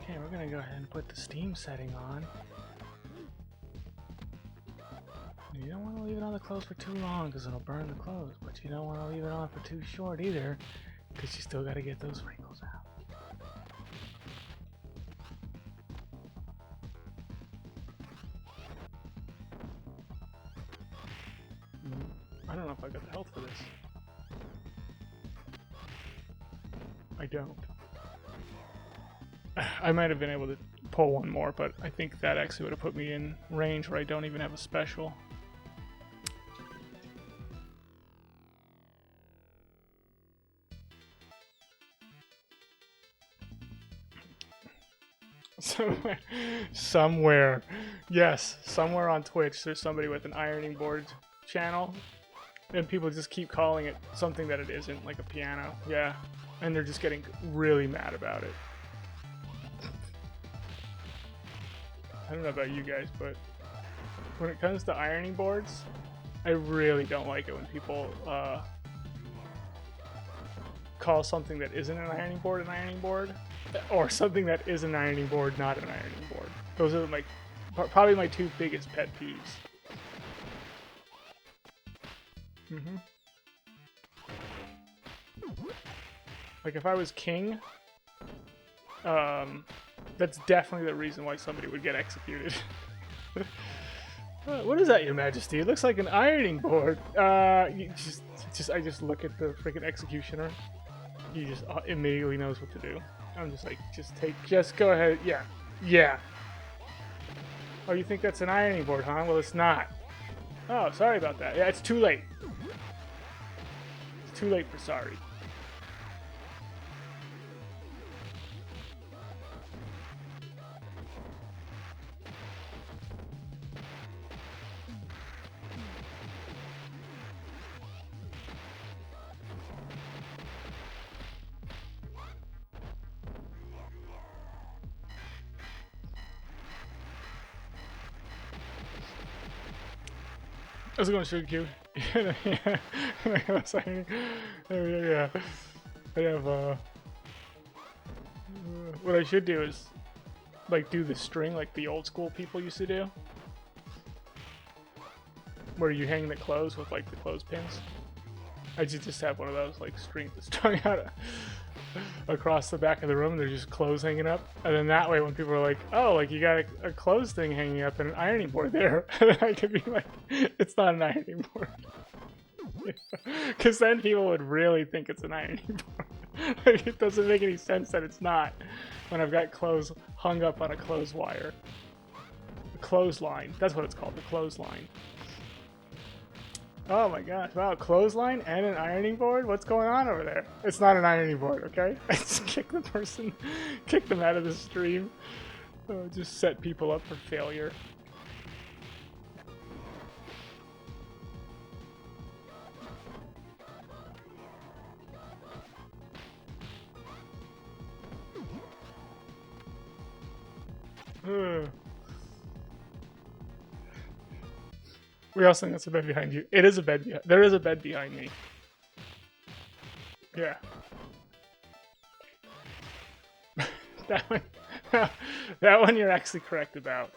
Okay, we're gonna go ahead and put the Steam setting on. You don't want to leave it on the clothes for too long because it'll burn the clothes, but you don't want to leave it on for too short either because you still got to get those wrinkles out. I don't know if I got the health for this. I don't. I might have been able to pull one more, but I think that actually would have put me in range where I don't even have a special. Somewhere, yes, somewhere on Twitch there's somebody with an ironing board channel, and people just keep calling it something that it isn't, like a piano. Yeah, and they're just getting really mad about it. I don't know about you guys, but when it comes to ironing boards, I really don't like it when people call something that isn't an ironing board, or something that is an ironing board not an ironing board. Those are my probably my two biggest pet peeves. Like if I was king, that's definitely the reason why somebody would get executed. What is that, Your Majesty? It looks like an ironing board. I just look at the freaking executioner. He just immediately knows what to do. I'm just like, just go ahead. Yeah. Oh, you think that's an ironing board, huh? Well, it's not. Oh, sorry about that. Yeah, it's too late. It's too late for sorry. How's it going, Sugar Cube? Yeah. I have, what I should do is, like, do the string like the old school people used to do. Where you hang the clothes with, like, the clothespins. I just have one of those, like, strings that's strung out across the back of the room, and they're just clothes hanging up. And then that way, when people are like, oh, like, you got a clothes thing hanging up and an ironing board there, and then I can be like, it's not an ironing board. Because then people would really think it's an ironing board. Like, it doesn't make any sense that it's not when I've got clothes hung up on a clothes wire. The clothesline. That's what it's called, the clothesline. Oh my gosh, wow, clothesline and an ironing board? What's going on over there? It's not an ironing board, okay? Just kick the person, kick them out of the stream. Just set people up for failure. We also think that's a bed behind you. It is a bed. There is a bed behind me. Yeah. that one. That one you're actually correct about.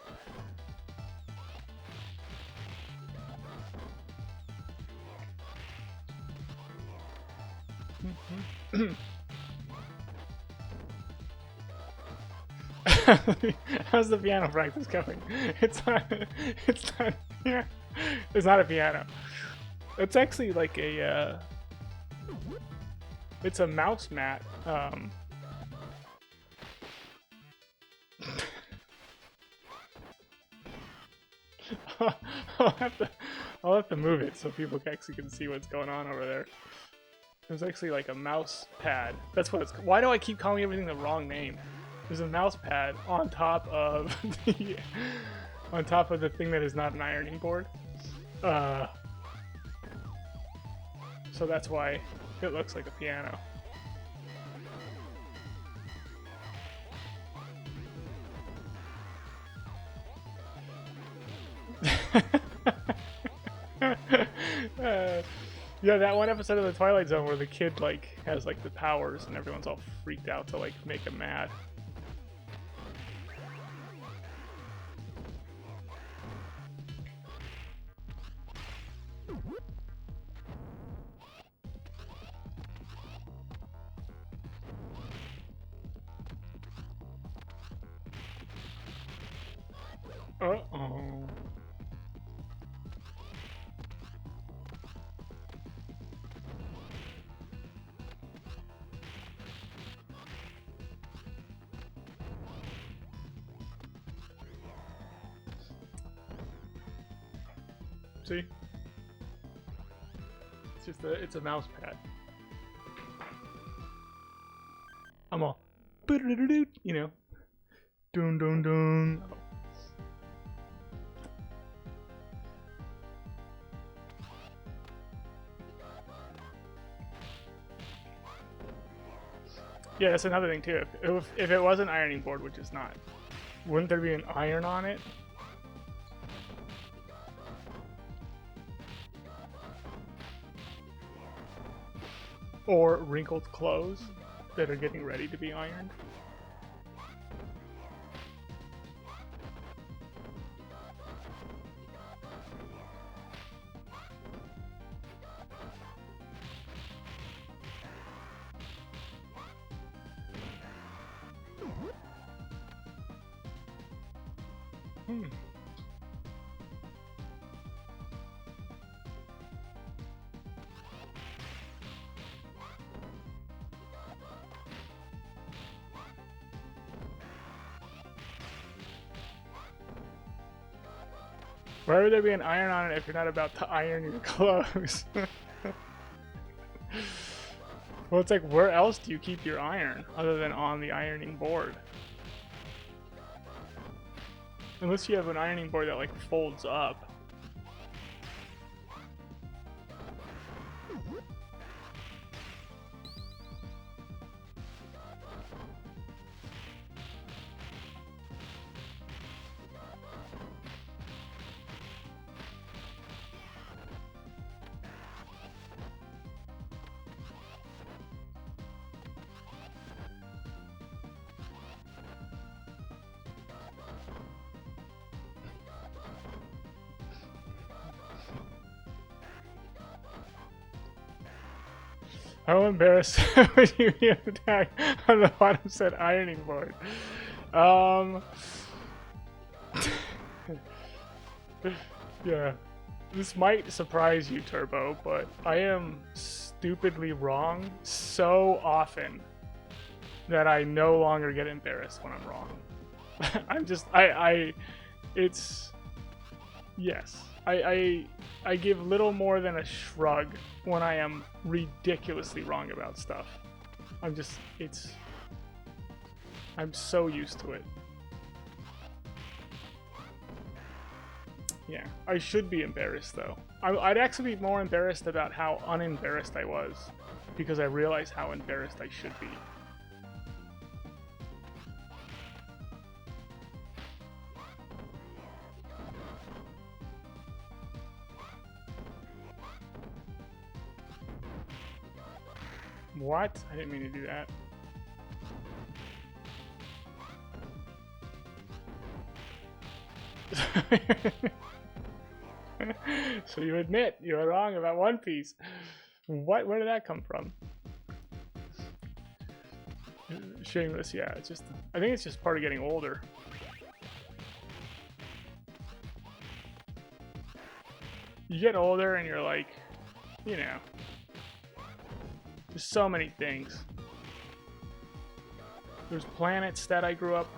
How's the piano practice going? It's not. It's not. Yeah. It's not a piano. It's actually like a. It's a mouse mat. I'll have to move it so people actually can see what's going on over there. There's actually like a mouse pad. That's what it's. Why do I keep calling everything the wrong name? There's a mouse pad on top of the thing that is not an ironing board. So that's why it looks like a piano. Yeah, that one episode of the Twilight Zone where the kid like has like the powers and everyone's all freaked out to like make him mad. Uh-oh. See? It's just it's a mouse pad. I'm all, you know, dun dun dun. Yeah, that's another thing too. If it was an ironing board, which it's not, wouldn't there be an iron on it? Or wrinkled clothes that are getting ready to be ironed? Why would there be an iron on it if you're not about to iron your clothes? Well, it's like, where else do you keep your iron other than on the ironing board? Unless you have an ironing board that like folds up. How embarrassed would you be if the tag on the bottom said ironing board? Yeah. This might surprise you, Turbo, but I am stupidly wrong so often that I no longer get embarrassed when I'm wrong. I'm just, It's yes. I give little more than a shrug when I am ridiculously wrong about stuff. I'm so used to it. Yeah, I should be embarrassed though. I'd actually be more embarrassed about how unembarrassed I was, because I realize how embarrassed I should be. What? I didn't mean to do that. So you admit you were wrong about One Piece. What? Where did that come from? Shameless, yeah. It's just, I think it's just part of getting older. You get older and you're like, you know, there's so many things. There's planets that I grew up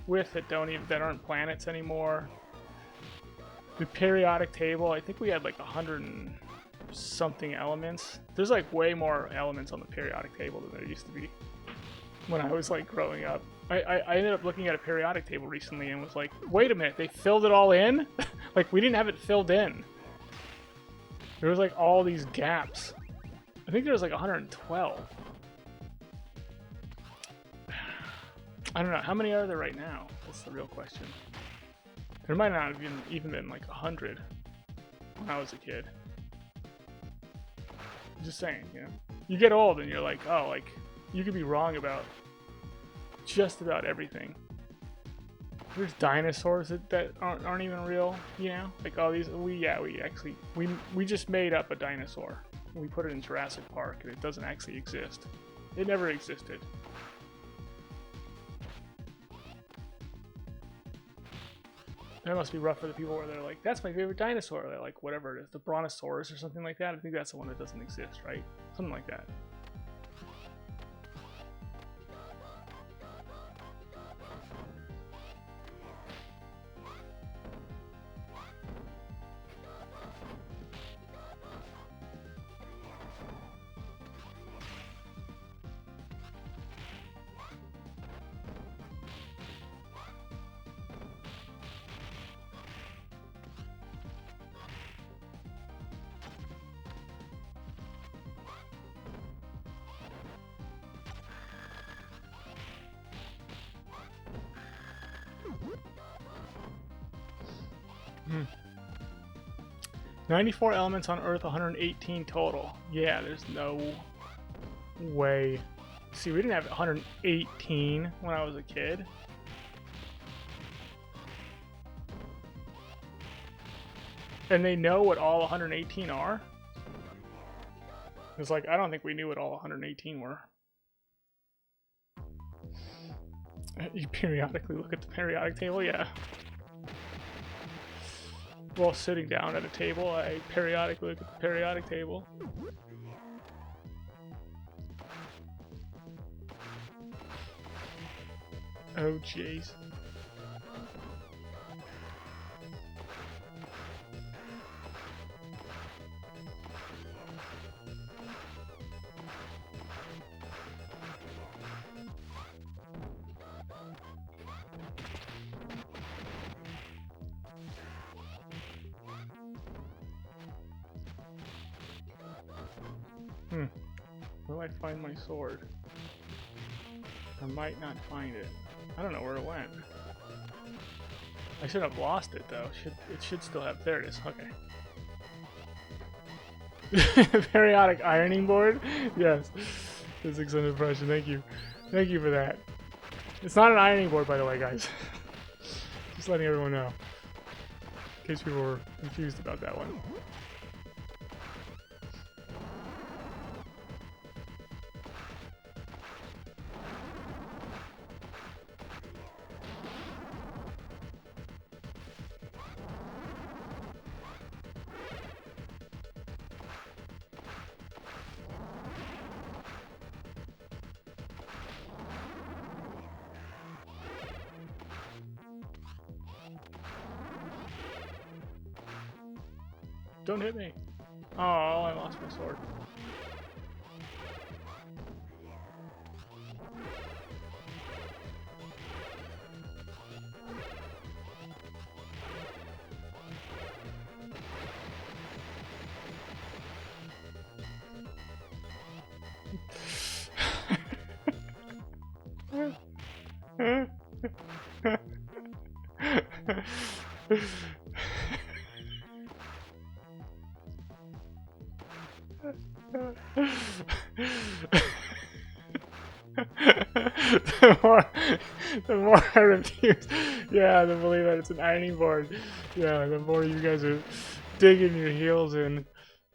with that aren't planets anymore. The periodic table, I think we had like 100 and something elements. There's like way more elements on the periodic table than there used to be when I was like growing up. I ended up looking at a periodic table recently and was like, wait a minute, they filled it all in? Like, we didn't have it filled in. There was like all these gaps. I think there was like 112. I don't know, how many are there right now? That's the real question. There might not have even been like 100 when I was a kid. Just saying, you know. You get old and you're like, oh, like, you could be wrong about just about everything. There's dinosaurs that aren't even real, you know? Like all these, we just made up a dinosaur. We put it in Jurassic Park and it doesn't actually exist. It never existed. That must be rough for the people where they're like, that's my favorite dinosaur. They're like, whatever it is, the Brontosaurus or something like that. I think that's the one that doesn't exist, right? Something like that. Hmm. 94 elements on Earth, 118 total. Yeah, there's no way. See, we didn't have 118 when I was a kid. And they know what all 118 are? It's like, I don't think we knew what all 118 were. You periodically look at the periodic table? Yeah. While sitting down at a table, I periodically look at the periodic table. Oh, jeez. Will I find my sword? I might not find it. I don't know where it went. I should have lost it though. It should still have. There it is. Okay. Periodic ironing board? Yes. Physics under pressure. Thank you. Thank you for that. It's not an ironing board, by the way, guys. Just letting everyone know. In case people were confused about that one. Don't hit me. Oh, I lost my sword. the more I refuse, yeah, to believe that it's an ironing board, yeah, the more you guys are digging your heels in.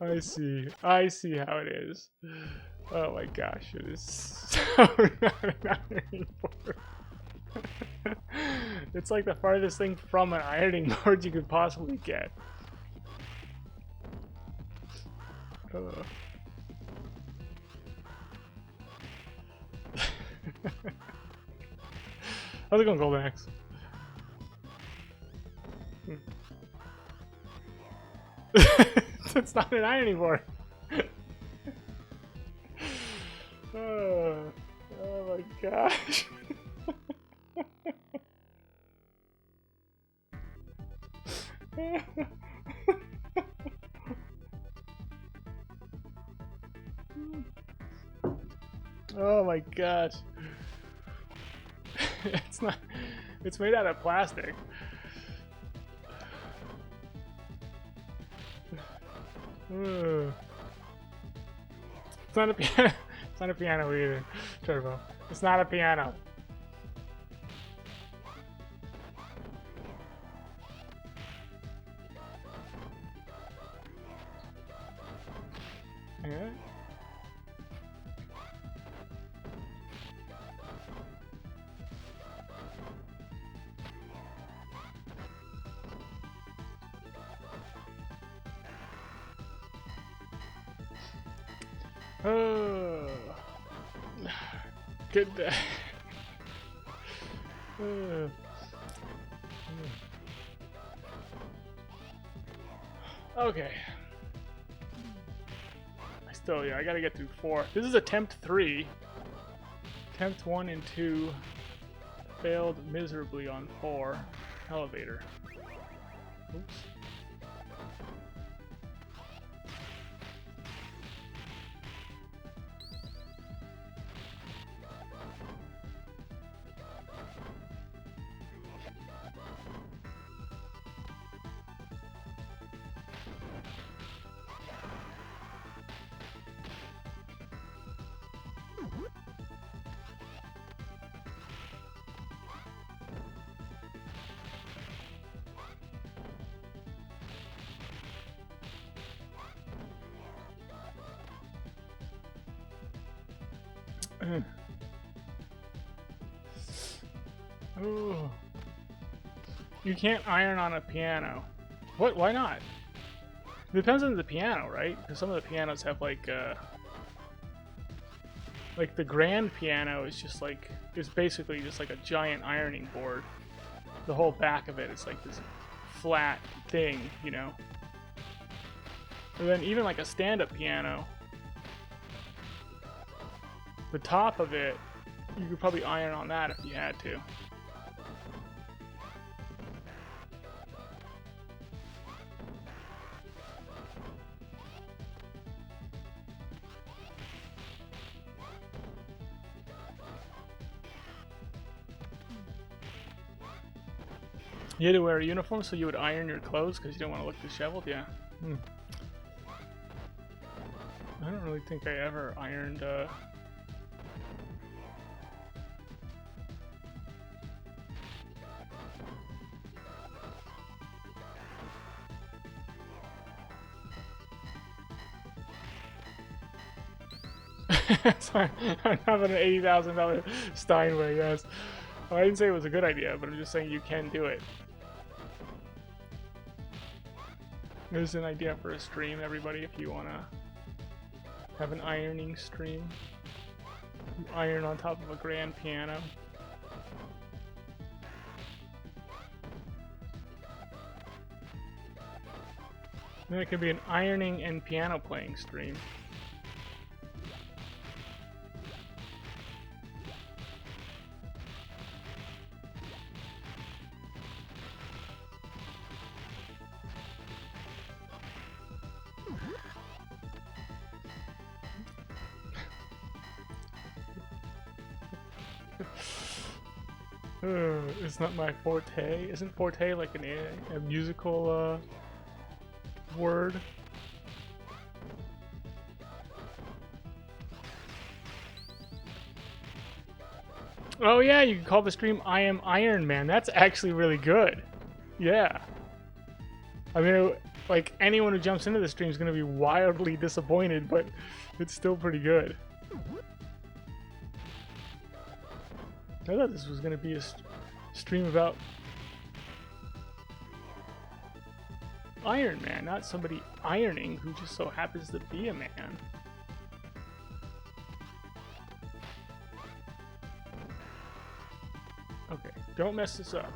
I see how it is. Oh my gosh, it is so not an ironing board. It's like the farthest thing from an ironing board you could possibly get. How's it going, Golden Axe? It's not an ironing board. Oh my gosh. Oh my gosh. It's not. It's made out of plastic. It's not a piano. It's not a piano either, Turbo. It's not a piano. Yeah. Oh, good day. Okay. Yeah, I gotta get through 4. This is attempt 3. Attempt 1 and 2 failed miserably on 4. Elevator. Oops. Ooh. You can't iron on a piano. What? Why not? It depends on the piano, right? Because some of the pianos have like the grand piano is just like, it's basically just like a giant ironing board. The whole back of it is like this flat thing, you know? And then even like a stand-up piano, the top of it, you could probably iron on that if you had to. You had to wear a uniform so you would iron your clothes because you don't want to look disheveled? Yeah. I don't really think I ever ironed Sorry, I'm having an $80,000 Steinway, yes. Well, I didn't say it was a good idea, but I'm just saying you can do it. There's an idea for a stream, everybody, if you want to have an ironing stream. You iron on top of a grand piano. Then it could be an ironing and piano playing stream. It's not my forte. Isn't forte like a musical word? Oh yeah, you can call the stream I Am Iron Man. That's actually really good. Yeah. I mean, like, anyone who jumps into the stream is going to be wildly disappointed, but it's still pretty good. I thought this was going to be a stream about Iron Man, not somebody ironing who just so happens to be a man. Okay, don't mess this up.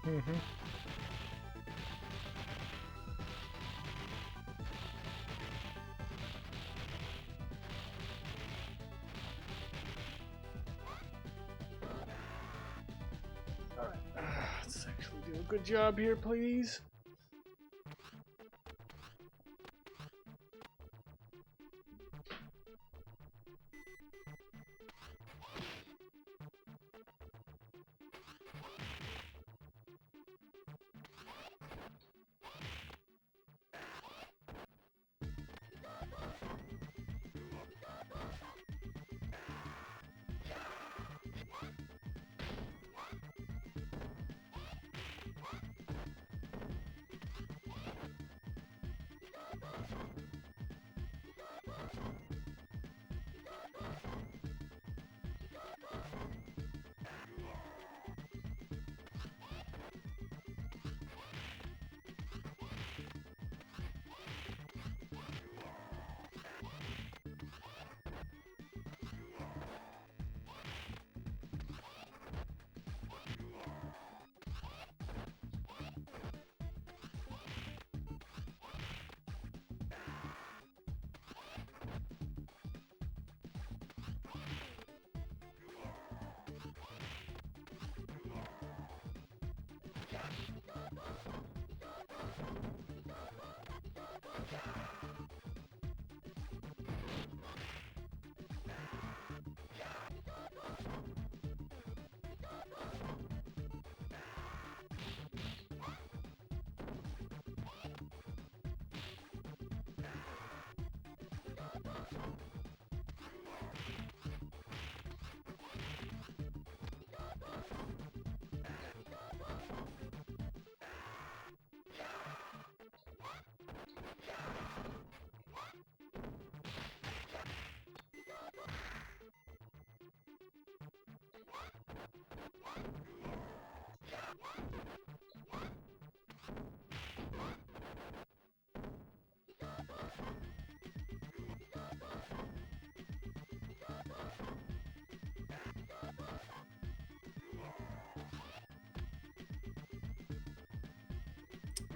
Mm-hmm. Alright, let's actually do a good job here, please.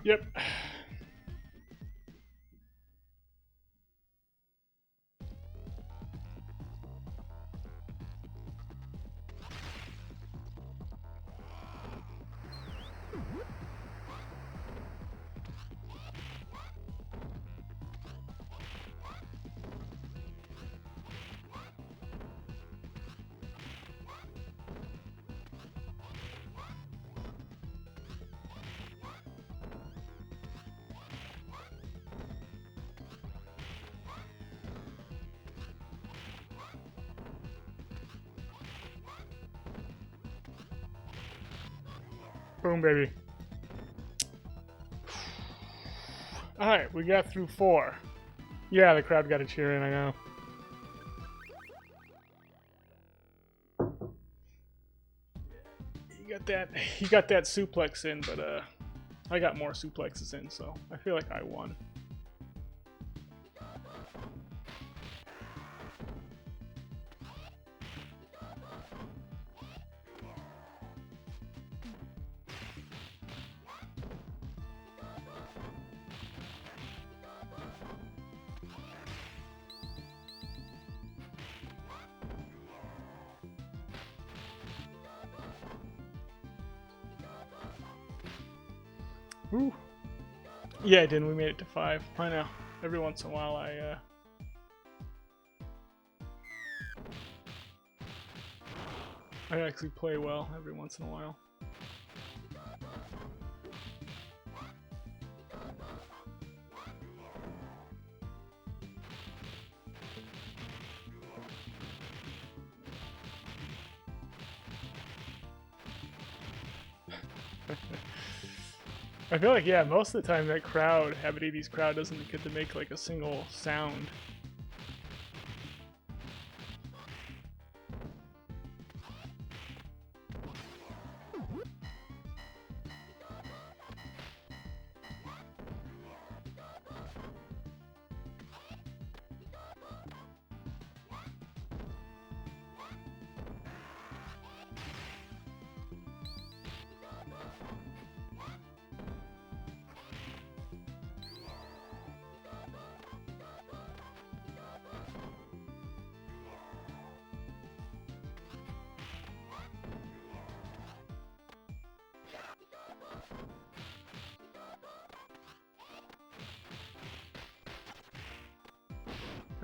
Yep. Boom, baby. Alright, we got through 4. Yeah, the crowd got a cheer in, I know. You got that suplex in, but I got more suplexes in, so I feel like I won. Ooh. Yeah, I did. We made it to 5. I know. Every once in a while, I actually play well every once in a while. I feel like, yeah, most of the time that crowd, Habitati's crowd, doesn't get to make like a single sound.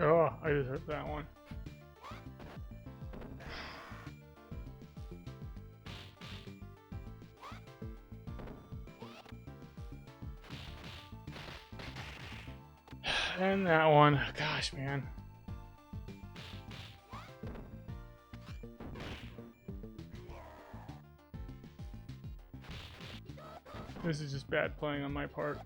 Oh, I just hurt that one. And that one. Gosh, man. This is just bad playing on my part.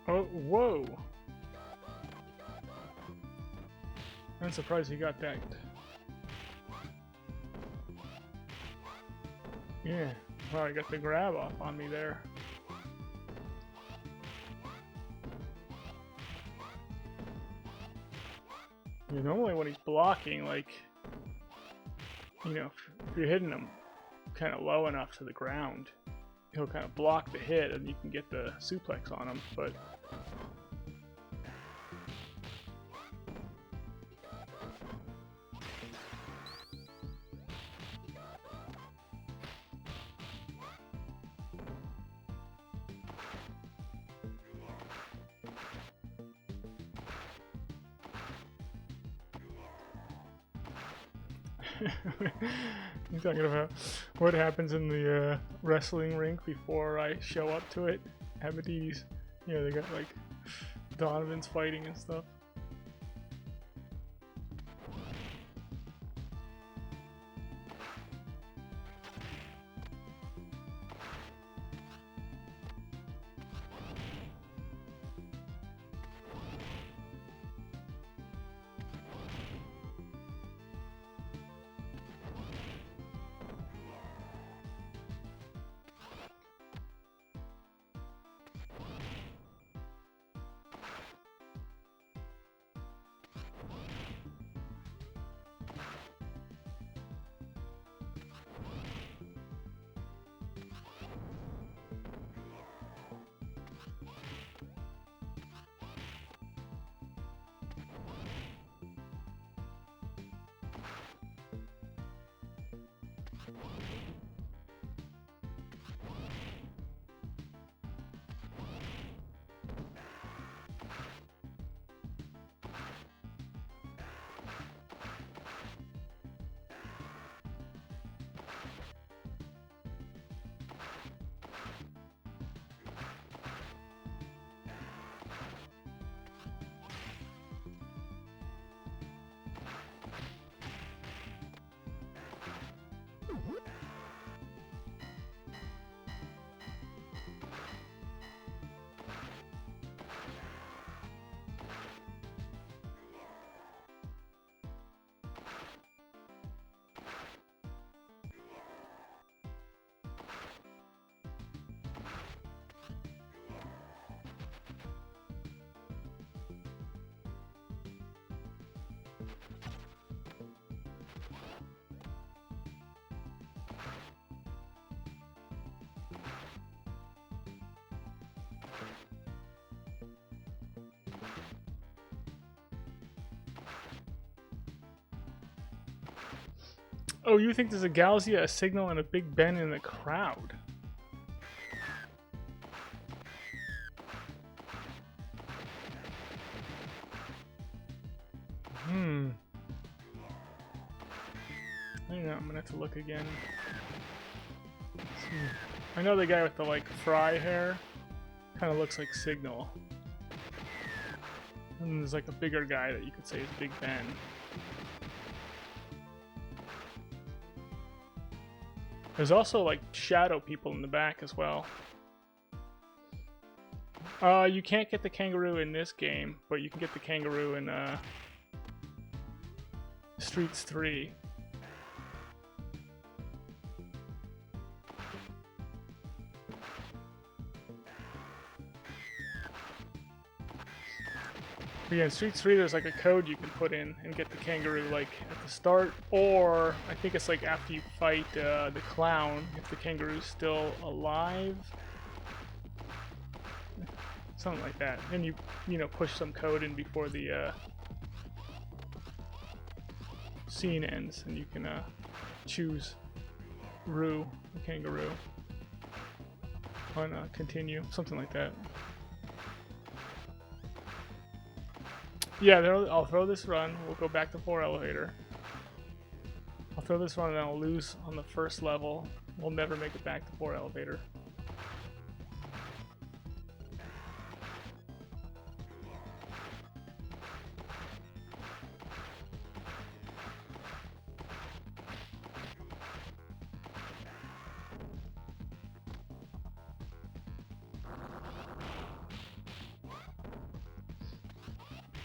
Oh, whoa! I'm surprised he got that. Yeah, wow, he got the grab off on me there. Yeah, normally when he's blocking, like, you know, if you're hitting him kind of low enough to the ground, he'll kind of block the hit and you can get the suplex on him, but I'm talking about what happens in the wrestling rink before I show up to it. Habitati's, you know, they got like Donovan's fighting and stuff. Oh, you think there's a Galaxy, a Signal, and a Big Ben in the crowd? I don't know, I'm gonna have to look again. I know the guy with the, like, fry hair kind of looks like Signal. And there's, like, a bigger guy that you could say is Big Ben. There's also, like, shadow people in the back as well. You can't get the kangaroo in this game, but you can get the kangaroo in, Streets 3. But yeah, in Streets 3 there's like a code you can put in and get the kangaroo like at the start, or I think it's like after you fight the clown, if the kangaroo's still alive. Something like that. And you know, push some code in before the scene ends, and you can choose Roo, the kangaroo, on continue, something like that. Yeah, I'll throw this run. We'll go back to 4 elevator. I'll throw this run and I'll lose on the first level. We'll never make it back to 4 elevator.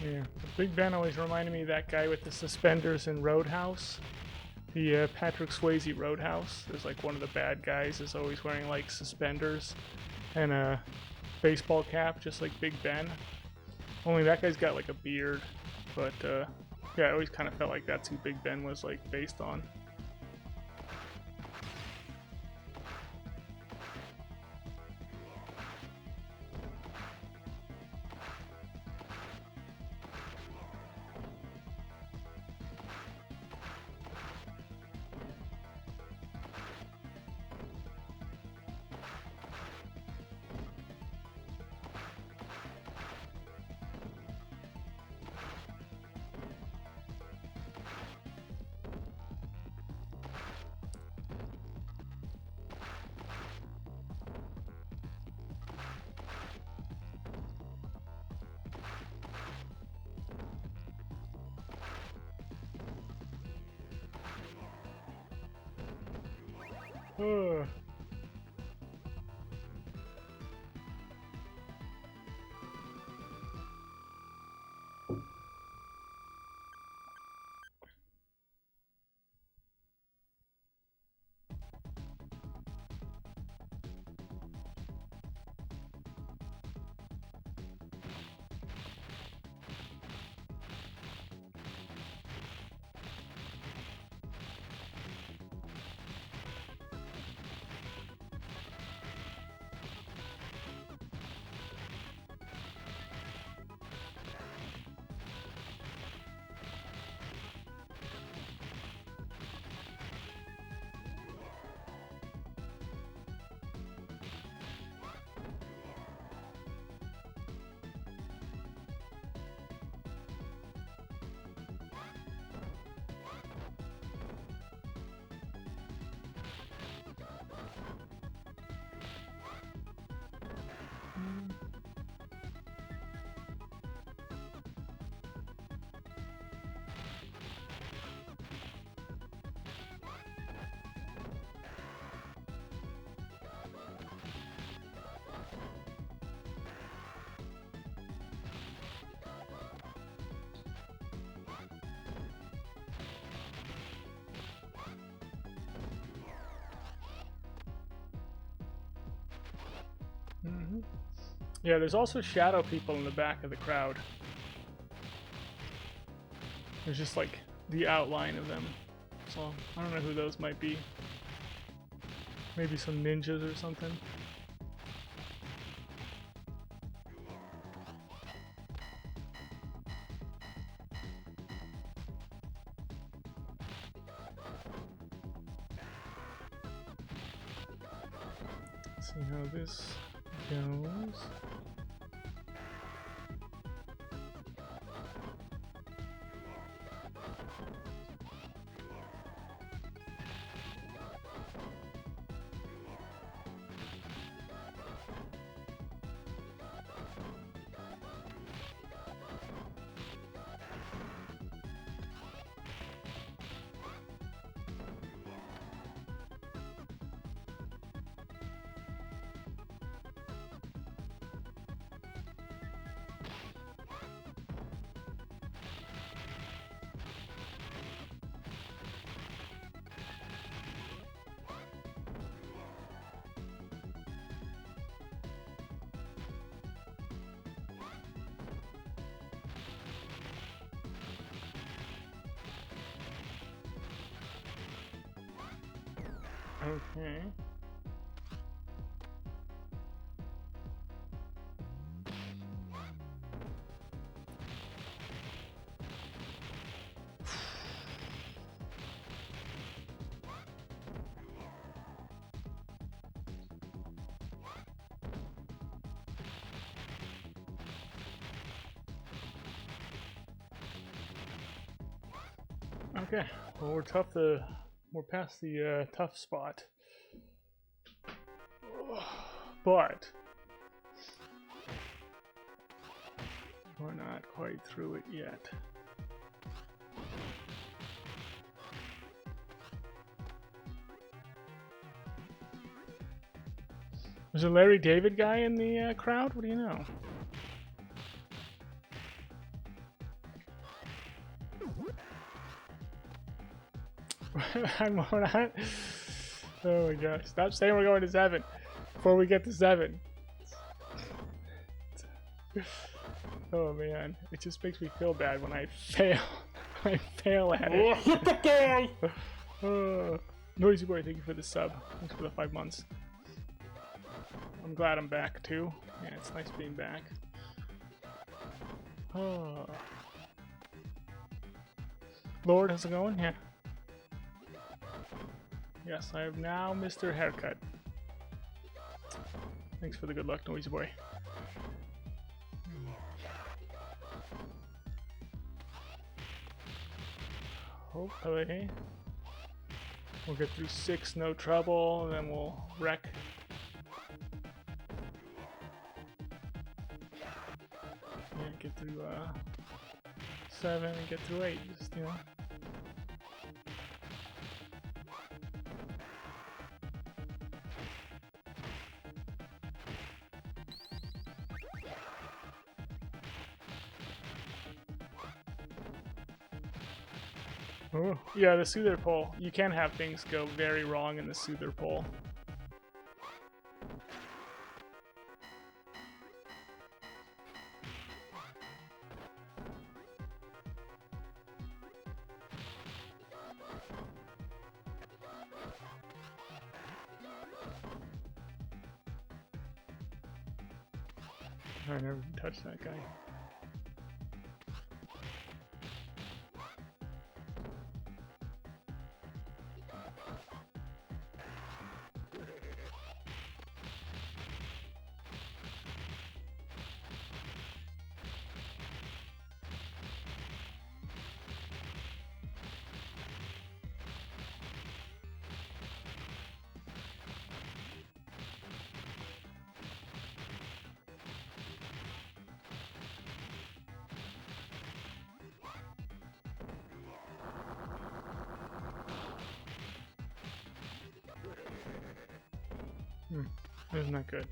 Yeah, Big Ben always reminded me of that guy with the suspenders in Roadhouse. The Patrick Swayze Roadhouse. There's like one of the bad guys is always wearing like suspenders and a baseball cap, just like Big Ben. Only that guy's got like a beard. But yeah, I always kind of felt like that's who Big Ben was like based on. Ugh. Mm-hmm. Yeah, there's also shadow people in the back of the crowd. There's just like the outline of them. So I don't know who those might be. Maybe some ninjas or something. See how this goes. Okay. Okay, well we're tough. We're past the tough spot, but we're not quite through it yet. There's a Larry David guy in the crowd. What do you know? I'm not. Oh my gosh! Stop saying we're going to 7 before we get to 7. Oh man, it just makes me feel bad when I fail. I fail at it. Hit the guy! Noisy Boy, thank you for the sub. Thanks for the 5 months. I'm glad I'm back too. Yeah, it's nice being back. Oh. Lord, how's it going? Yeah. Yes, I have now Mr. Haircut. Thanks for the good luck, Noisy Boy. Hopefully we'll get through 6 no trouble, and then we'll wreck. Yeah, get through 7 and get through 8, just, you know. Oh, yeah, the soother pole. You can have things go very wrong in the soother pole. I never touched that guy. Isn't that good?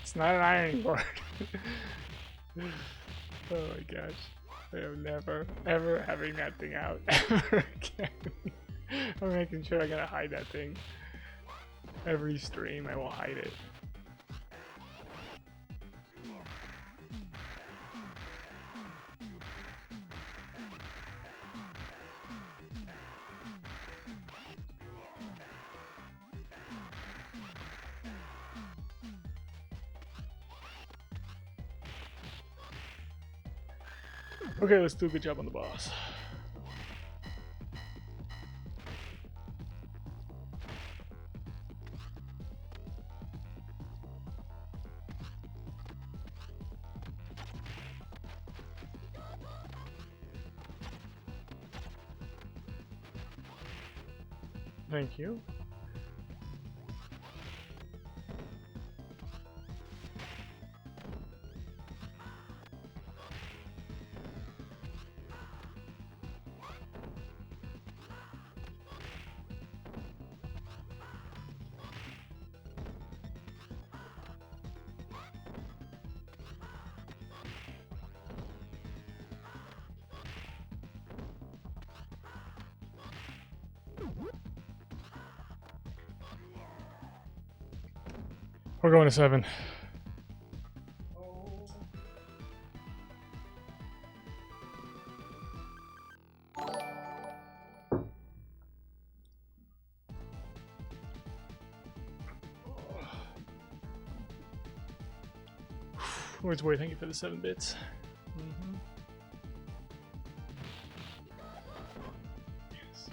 It's not an ironing board. Oh my gosh. I am never, ever having that thing out ever again. I'm making sure I'm gonna hide that thing. Every stream, I will hide it. Okay, let's do a good job on the boss. Thank you. We're going to 7. Words worry, thank you for the 7 bits. Yes.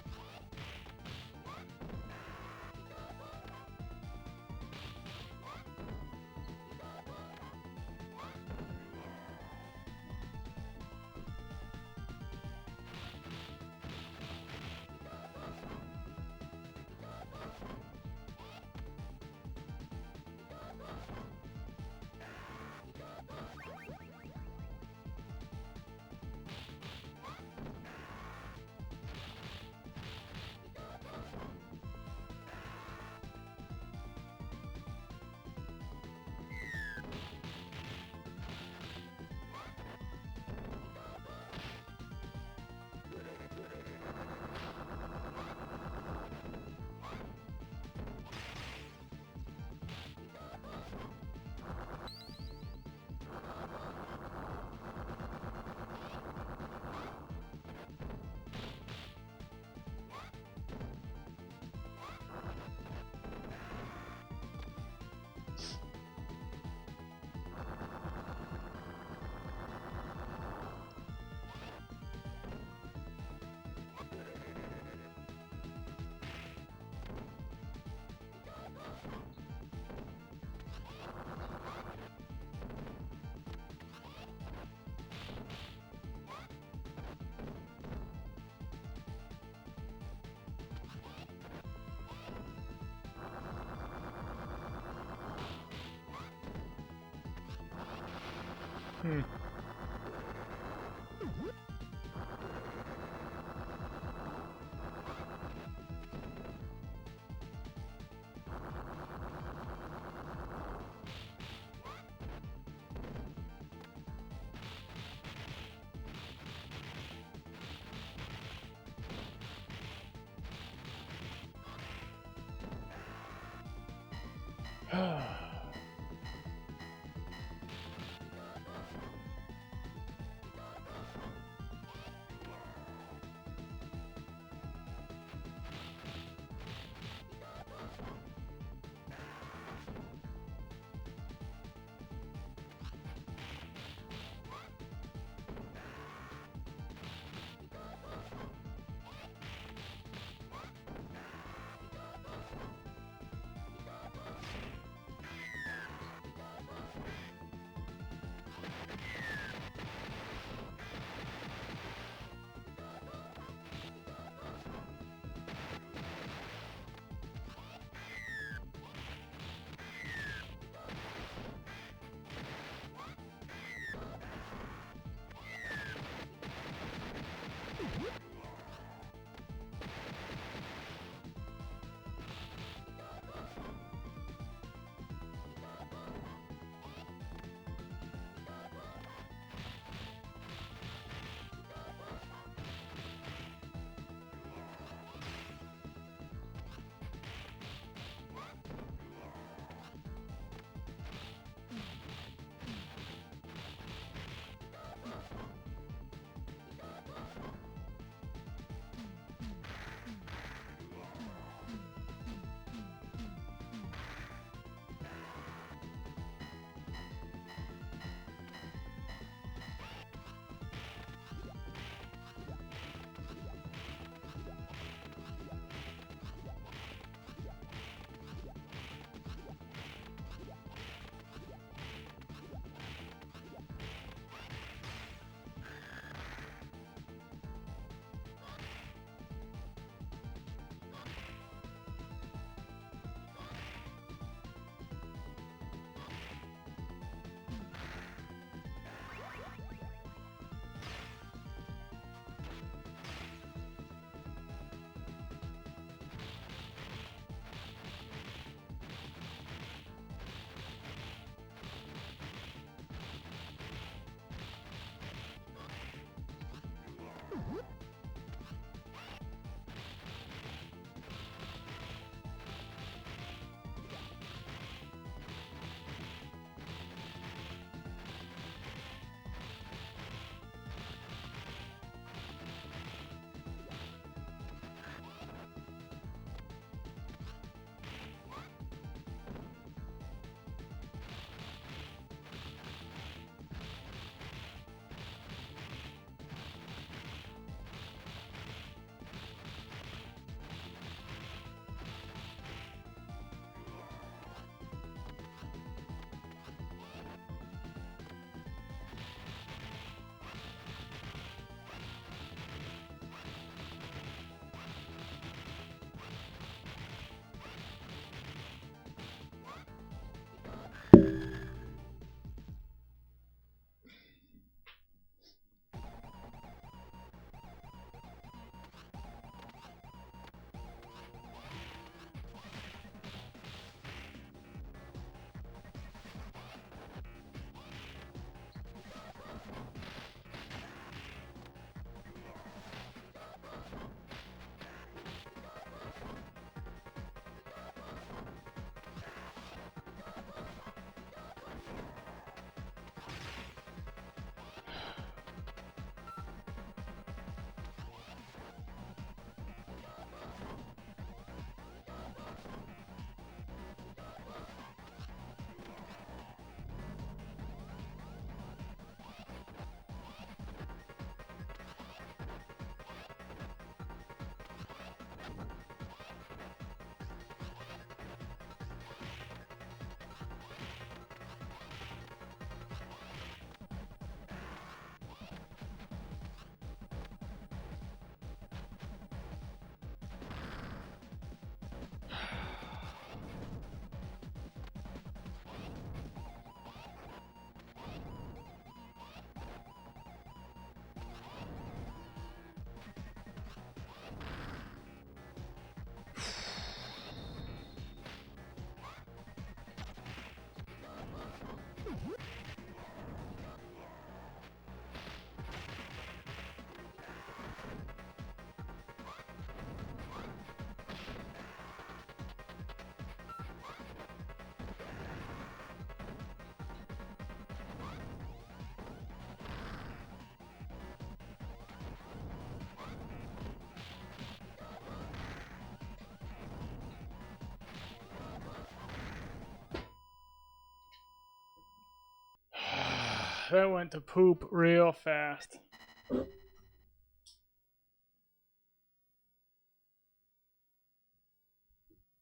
that went to poop real fast.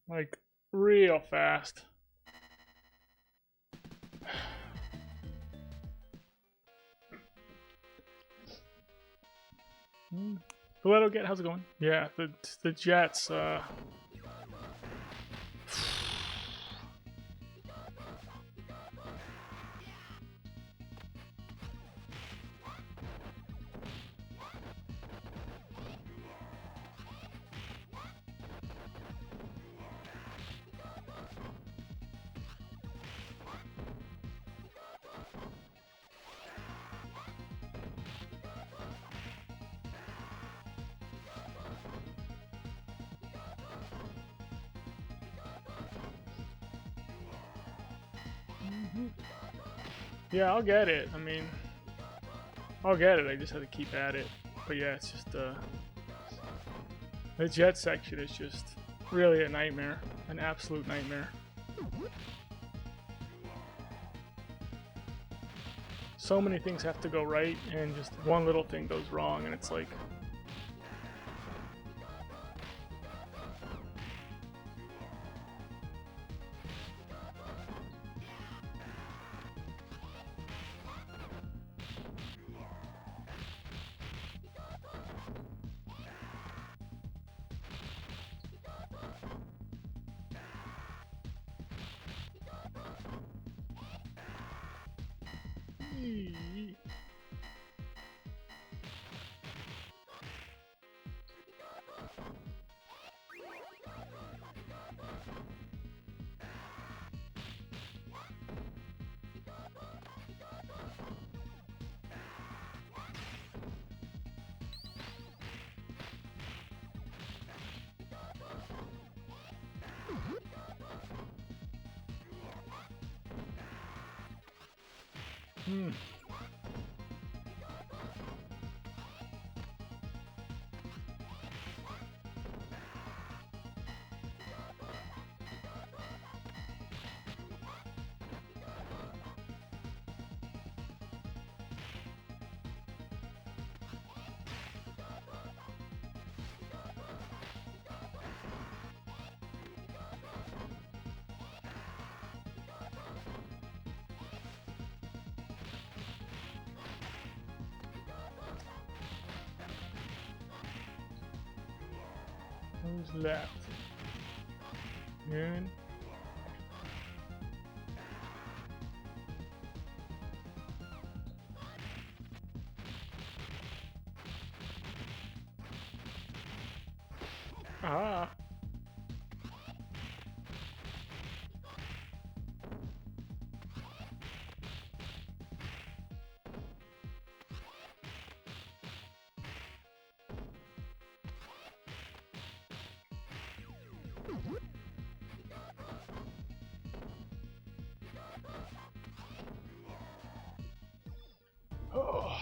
Like, real fast. Hello, get how's it going? Yeah, the Jets. Yeah, I'll get it. I mean, I'll get it. I just have to keep at it. But yeah, it's just the jet section is just really a nightmare, an absolute nightmare. So many things have to go right, and just one little thing goes wrong, and it's like. Who's left? Moon. Ah. Oh.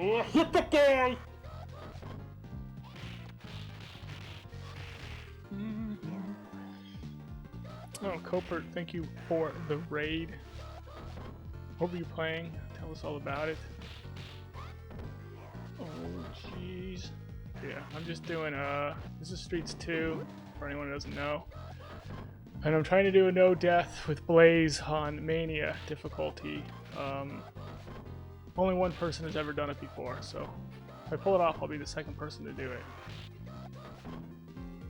Oh, hit the guy! Oh, Copert, thank you for the raid. Hope you're playing. Tell us all about it. Oh, jeez. Yeah, I'm just doing, this is Streets 2, for anyone who doesn't know. And I'm trying to do a no death with Blaze on Mania difficulty. Only one person has ever done it before, so if I pull it off, I'll be the second person to do it.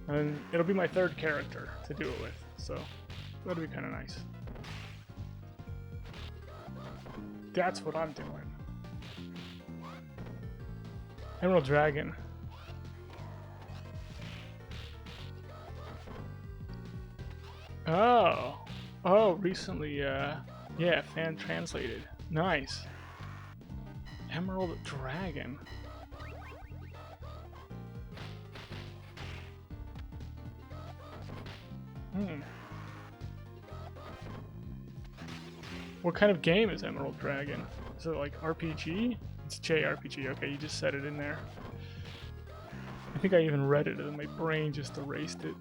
And it'll be my third character to do it with, so that'll be kind of nice. That's what I'm doing. Emerald Dragon. Oh. Oh, recently, yeah, fan translated. Nice. Emerald Dragon. What kind of game is Emerald Dragon? Is it like RPG? It's JRPG. Okay, you just said it in there. I think I even read it and my brain just erased it.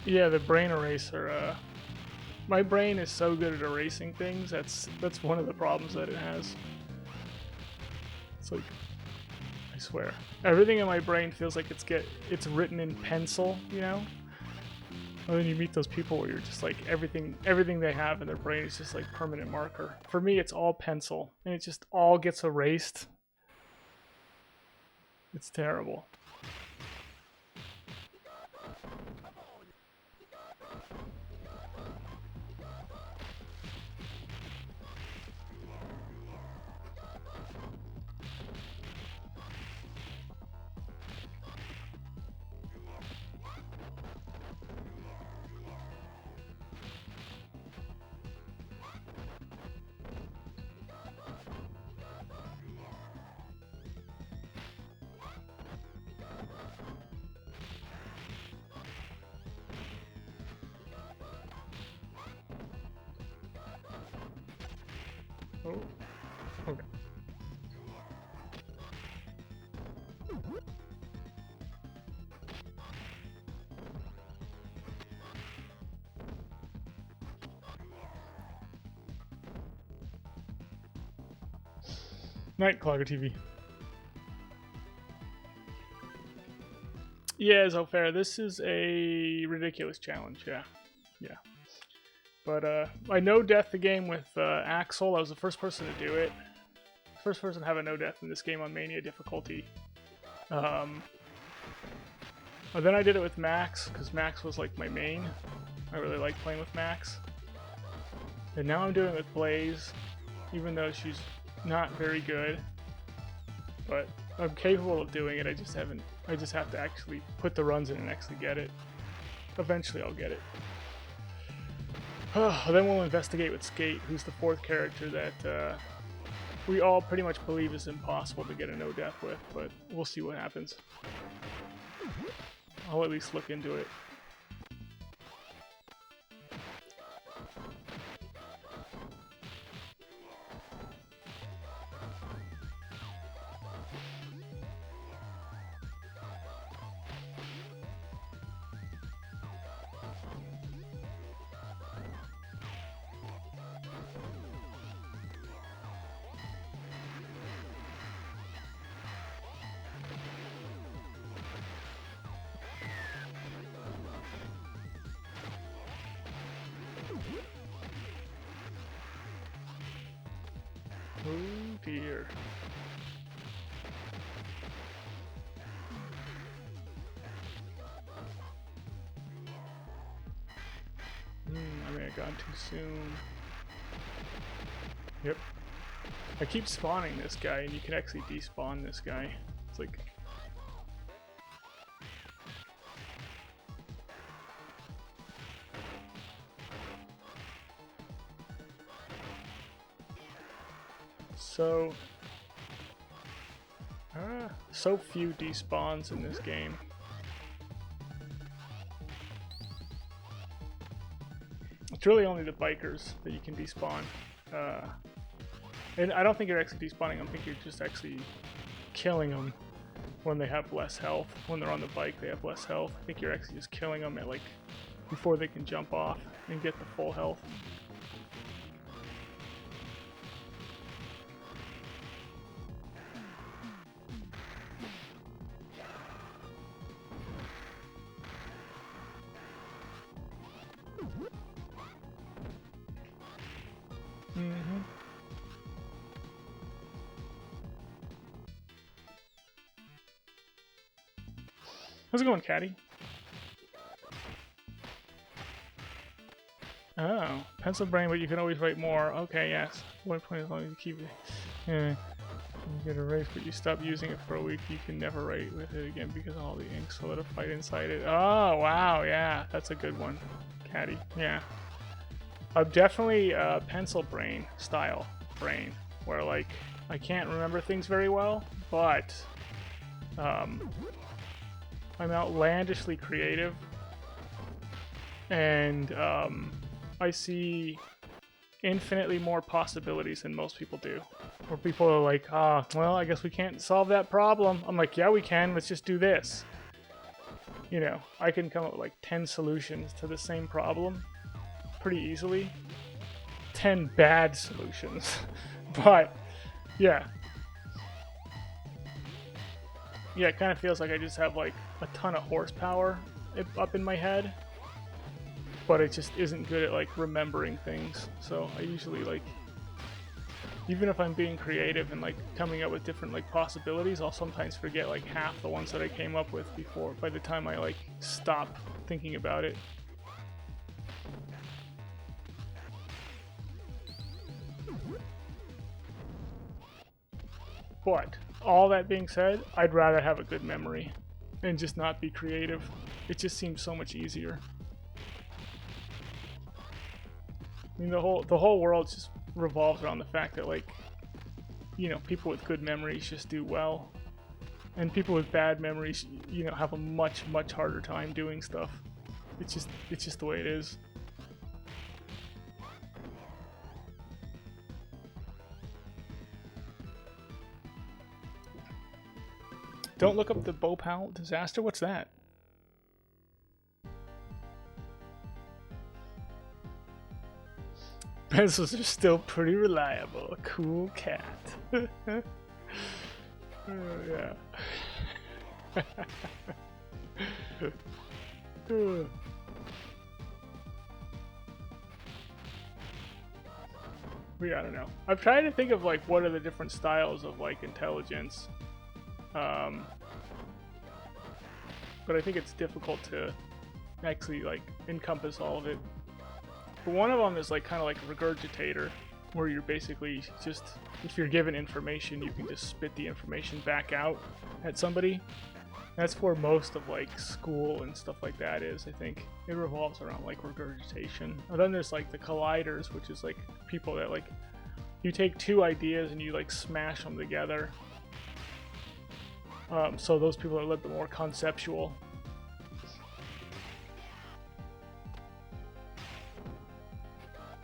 Yeah, the brain eraser. My brain is so good at erasing things. That's one of the problems that it has. It's like, I swear, everything in my brain feels like it's written in pencil, you know. And then you meet those people where you're just like everything they have in their brain is just like permanent marker. For me, it's all pencil, and it just all gets erased. It's terrible. Oh, okay. Night Clogger TV. Yeah, so fair. This is a ridiculous challenge. Yeah. But I no-death the game with Axel. I was the first person to do it. First person to have a no-death in this game on Mania difficulty. But then I did it with Max, because Max was like my main. I really like playing with Max. And now I'm doing it with Blaze, even though she's not very good. But I'm capable of doing it, I just have to actually put the runs in and actually get it. Eventually I'll get it. Then we'll investigate with Skate, who's the fourth character that we all pretty much believe is impossible to get a no-death with, but we'll see what happens. I'll at least look into it. Oh dear. I may have gone too soon. Yep. I keep spawning this guy, and you can actually despawn this guy. It's like... So few despawns in this game. It's really only the bikers that you can despawn. And I don't think you're actually despawning them, I think you're just actually killing them when they have less health. When they're on the bike, they have less health. I think you're actually just killing them at like before they can jump off and get the full health. How's it going, Caddy? Oh, pencil brain, but you can always write more. Okay, yes. One point as long as you keep it. Yeah. You get erased, but you stop using it for a week. You can never write with it again because all the ink solidified inside it. Oh, wow, yeah, that's a good one. Hattie. Yeah. I'm definitely pencil brain style brain, where like I can't remember things very well, but I'm outlandishly creative, and I see infinitely more possibilities than most people do. Where people are like, ah, well, I guess we can't solve that problem. I'm like, yeah, we can. Let's just do this. You know, I can come up with like 10 solutions to the same problem pretty easily. 10 bad solutions. But, yeah. Yeah, it kind of feels like I just have like a ton of horsepower up in my head. But it just isn't good at like remembering things. So I usually like, even if I'm being creative and like coming up with different like possibilities, I'll sometimes forget like half the ones that I came up with before by the time I like stop thinking about it. But all that being said, I'd rather have a good memory and just not be creative. It just seems so much easier. I mean, the whole world just revolves around the fact that, like, you know, people with good memories just do well, and people with bad memories, you know, have a much harder time doing stuff. It's just the way it is. Don't look up the Bhopal disaster. What's that? Pencils are still pretty reliable. Cool cat. Oh, yeah. I don't know. I'm trying to think of like what are the different styles of like intelligence. But I think it's difficult to actually like encompass all of it. But one of them is like kind of like a regurgitator, where you're basically just, if you're given information, you can just spit the information back out at somebody. That's where most of like school and stuff like that is, I think. It revolves around like regurgitation. And then there's like the colliders, which is like people that like, you take two ideas and you like smash them together. So those people are a little bit more conceptual.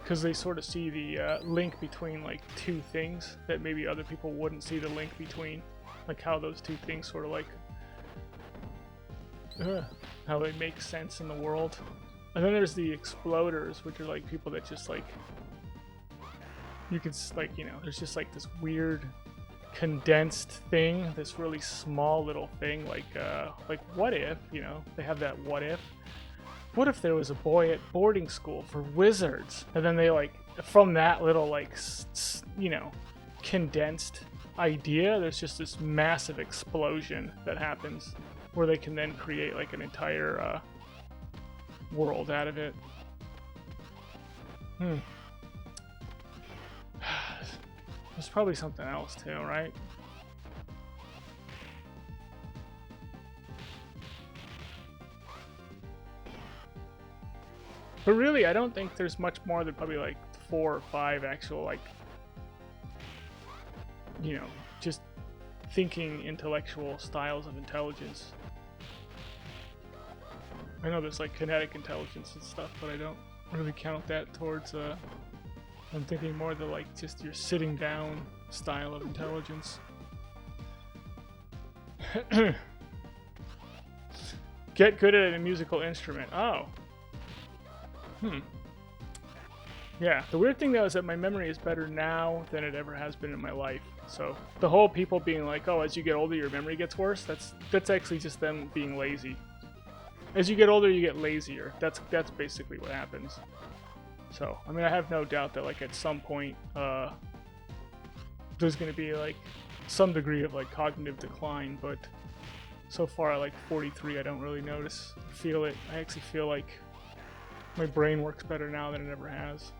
Because they sort of see the link between like two things that maybe other people wouldn't see the link between, like how those two things sort of like how they make sense in the world. And then there's the exploders, which are like people that just like, you can like, you know, there's just like this weird condensed thing, this really small little thing, like what if, you know, they have that what if. What if there was a boy at boarding school for wizards? And then they like, from that little like, you know, condensed idea, there's just this massive explosion that happens where they can then create like an entire world out of it. There's probably something else too, right? But really, I don't think there's much more than probably like 4 or 5 actual, like, you know, just thinking intellectual styles of intelligence. I know there's like kinetic intelligence and stuff, but I don't really count that towards, I'm thinking more the like just your sitting down style of intelligence. Get good at a musical instrument. Oh. Yeah, the weird thing though is that my memory is better now than it ever has been in my life. So the whole people being like, oh, as you get older your memory gets worse, that's actually just them being lazy. As you get older you get lazier. That's basically what happens. So, I mean, I have no doubt that like at some point there's going to be like some degree of like cognitive decline, but so far at like 43 I don't really feel it. I actually feel like my brain works better now than it ever has.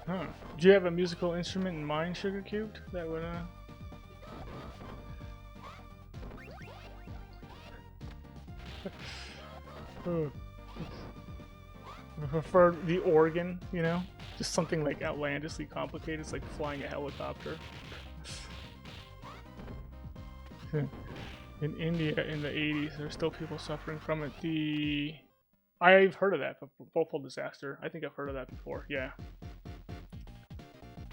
Huh. Do you have a musical instrument in mind, Sugar Cubed? That would, I prefer the organ, you know? Just something like outlandishly complicated. It's like flying a helicopter. In India in the 80s, there's still people suffering from it. I've heard of that, Bhopal disaster. I think I've heard of that before, yeah.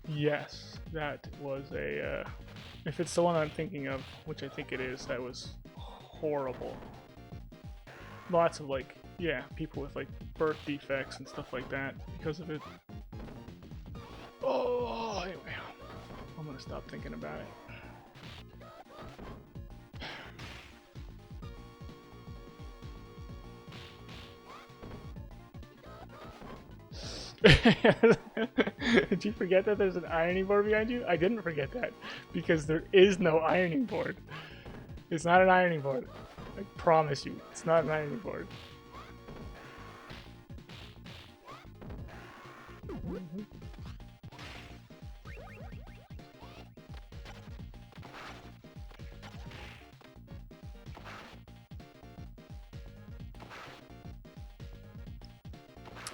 Yes, that was a, if it's the one I'm thinking of, which I think it is, that was horrible. Lots of like, yeah, people with like birth defects and stuff like that because of it. Oh, anyway, I'm gonna stop thinking about it. Did you forget that there's an ironing board behind you? I didn't forget that because there is no ironing board. It's not an ironing board. I promise you, it's not an ironing board.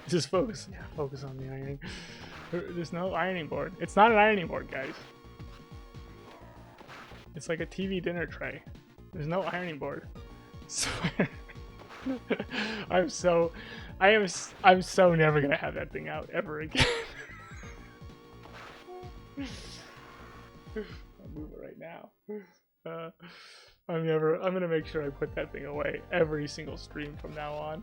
Just focus. Yeah, focus on the ironing. There's no ironing board. It's not an ironing board, guys. It's like a TV dinner tray. There's no ironing board. So I'm so never gonna have that thing out ever again. I'll move it right now. I'm gonna make sure I put that thing away every single stream from now on.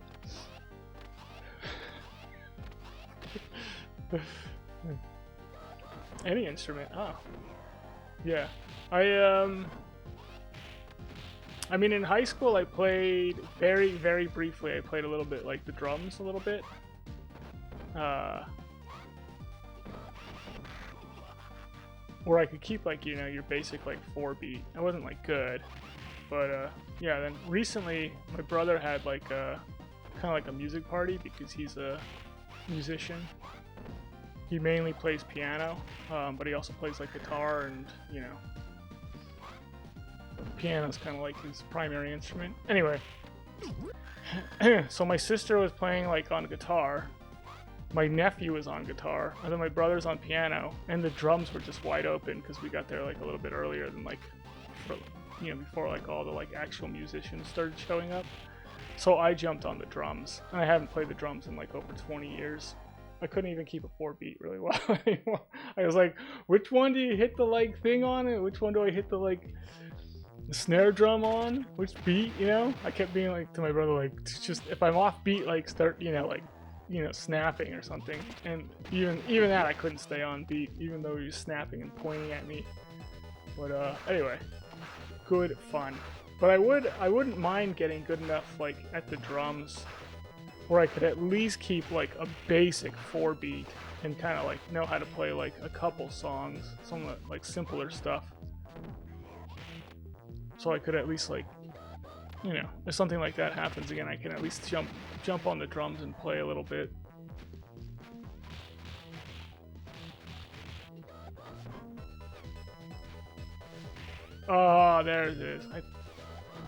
Any instrument? Oh, yeah. I mean, in high school, I played very, very briefly. I played a little bit, like the drums, a little bit. Where I could keep like your basic like 4-beat. I wasn't like good, but yeah. Then recently, my brother had like kind of like a music party because he's a musician. He mainly plays piano, but he also plays like guitar and piano's kind of like his primary instrument. Anyway, so my sister was playing like on guitar, my nephew was on guitar, and then my brother's on piano, and the drums were just wide open because we got there like a little bit earlier than like before like all the like actual musicians started showing up. So I jumped on the drums, and I haven't played the drums in like over 20 years. I couldn't even keep a 4-beat really well anymore. I was like, which one do you hit the like thing on, and which one do I hit the like the snare drum on? Which beat, I kept being like to my brother, like, just if I'm off beat, like start, snapping or something. And even that I couldn't stay on beat, even though he was snapping and pointing at me. But anyway, good fun. But I wouldn't mind getting good enough like at the drums where I could at least keep like a basic 4-beat and kind of like know how to play like a couple songs, some like simpler stuff. So I could at least like, if something like that happens again, I can at least jump on the drums and play a little bit. Oh, there it is. I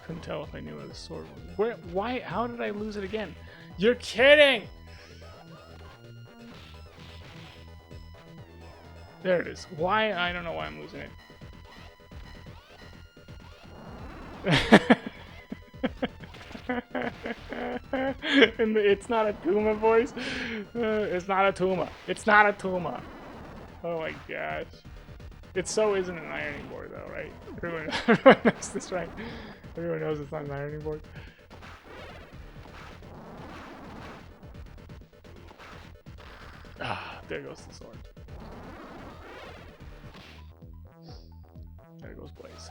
couldn't tell if I knew where the sword was. Why? How did I lose it again? You're kidding! There it is. Why? I don't know why I'm losing it. And it's not a Tuma voice. It's not a Tuma. It's not a Tuma. Oh my gosh. It so isn't an ironing board though, right? Everyone knows this, right? Everyone knows it's not an ironing board. Ah, there goes the sword. There goes Blaze.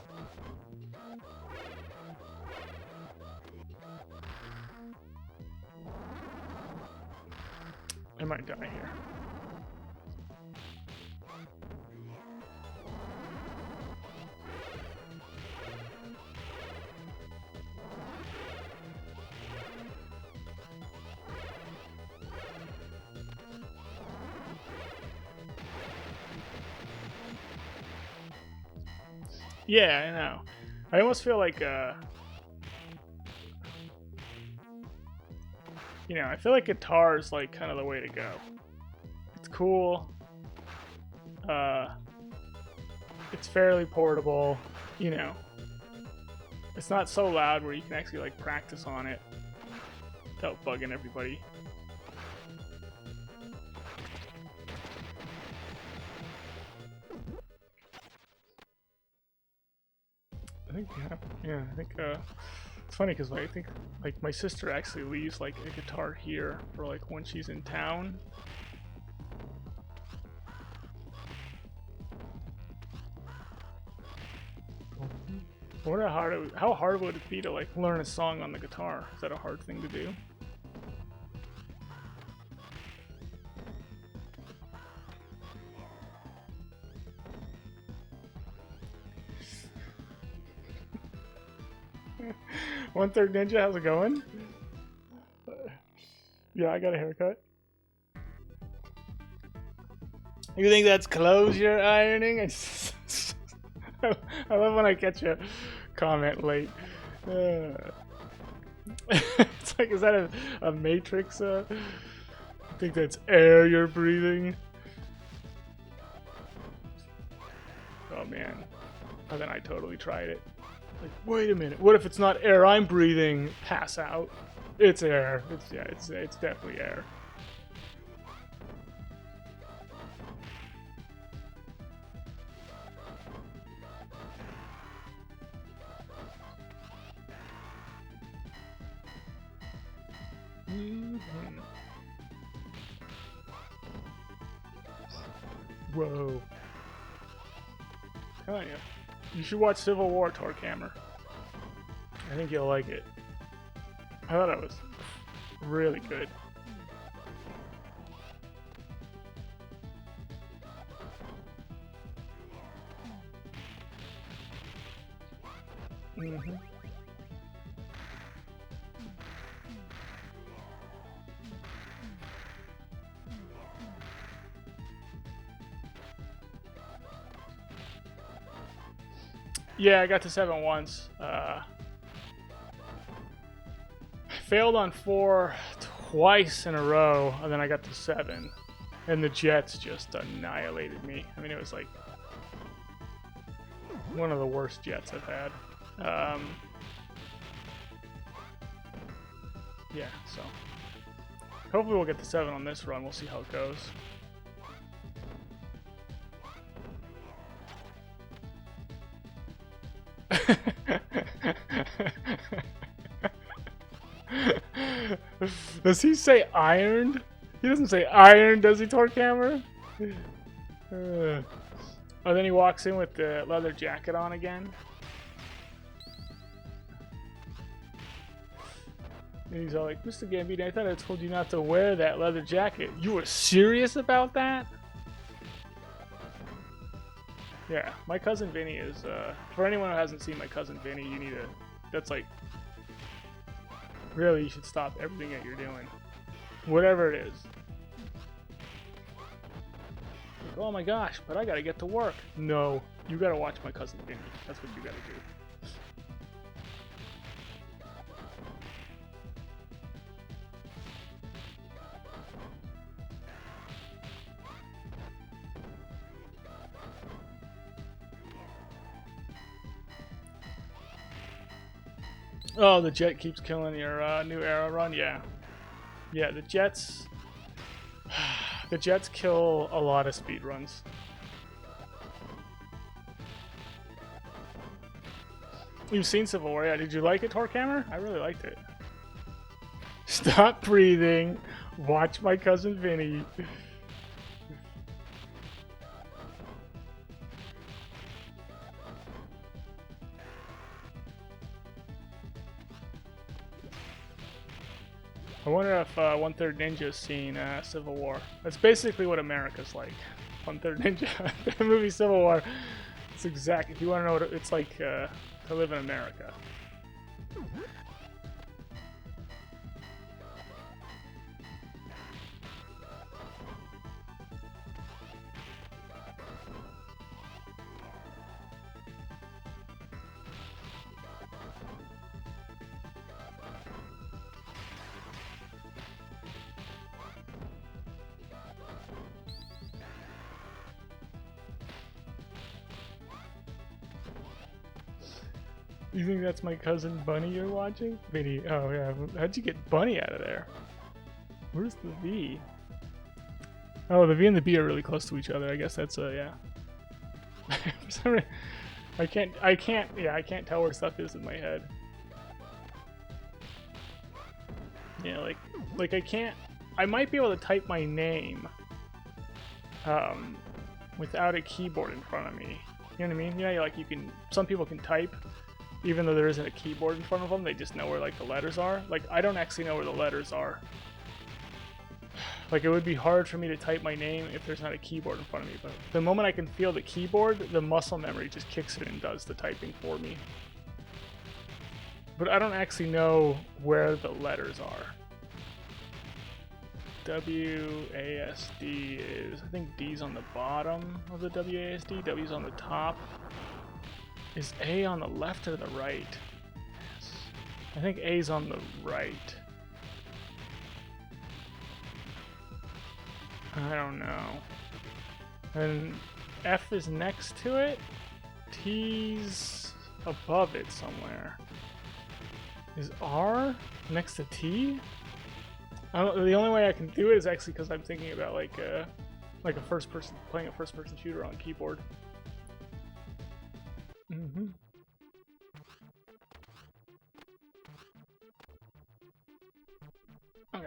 I might die here. Yeah, I know. I almost feel like you know, I feel like guitar is like kind of the way to go. It's cool. It's fairly portable, you know. It's not so loud where you can actually like practice on it without bugging everybody. I think I think it's funny because I think like my sister actually leaves like a guitar here for like when she's in town. I wonder how hard would it be to like learn a song on the guitar? Is that a hard thing to do? One-third Ninja, how's it going? Yeah, I got a haircut. You think that's clothes you're ironing? I love when I catch a comment late. It's like, is that a Matrix? I think that's air you're breathing. Oh man. And then I totally tried it. Like, wait a minute, what if it's not air I'm breathing? Pass out. It's air. It's definitely air. Whoa. Telling you. You should watch Civil War, Torkhammer. I think you'll like it. I thought it was really good. Mm-hmm. Yeah, I got to 7 once. I failed on 4 twice in a row, and then I got to 7. And the Jets just annihilated me. I mean, it was like one of the worst Jets I've had. Yeah, so hopefully we'll get to 7 on this run. We'll see how it goes. Does he say ironed? He doesn't say iron, does he, Torkhammer? Oh, then he walks in with the leather jacket on again. And he's all like, Mr. Gambino, I thought I told you not to wear that leather jacket. You were serious about that? Yeah, my cousin Vinny is, for anyone who hasn't seen my cousin Vinny, you need to, that's like, really, you should stop everything that you're doing. Whatever it is. Like, oh my gosh, but I gotta get to work. No, you gotta watch my cousin Vinny. That's what you gotta do. Oh, the jet keeps killing your new era run. Yeah, yeah. The jets kill a lot of speed runs. You've seen Civil War, yeah? Did you like it, Torkhammer? I really liked it. Stop breathing. Watch my cousin Vinny. I wonder if One-Third Ninja's seen Civil War. That's basically what America's like. One-Third Ninja, the movie Civil War. It's exact. If you want to know what it's like to live in America. You think that's my cousin Bunny you're watching? Video. Oh yeah. How'd you get Bunny out of there? Where's the V? Oh, the V and the B are really close to each other. I guess that's yeah. For some reason, I can't tell where stuff is in my head. Yeah, like I might be able to type my name without a keyboard in front of me. You know what I mean? Yeah, like some people can type even though there isn't a keyboard in front of them. They just know where like the letters are. Like I don't actually know where the letters are. Like it would be hard for me to type my name if there's not a keyboard in front of me, but the moment I can feel the keyboard, the muscle memory just kicks in and does the typing for me. But I don't actually know where the letters are. WASD is, I think D's on the bottom of the WASD, W's on the top. Is A on the left or the right? Yes. I think A's on the right. I don't know. And F is next to it. T's above it somewhere. Is R next to T? The only way I can do it is actually because I'm thinking about like a first person, playing a first person shooter on keyboard. Mm-hmm. Okay.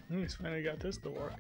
He's finally got this to work.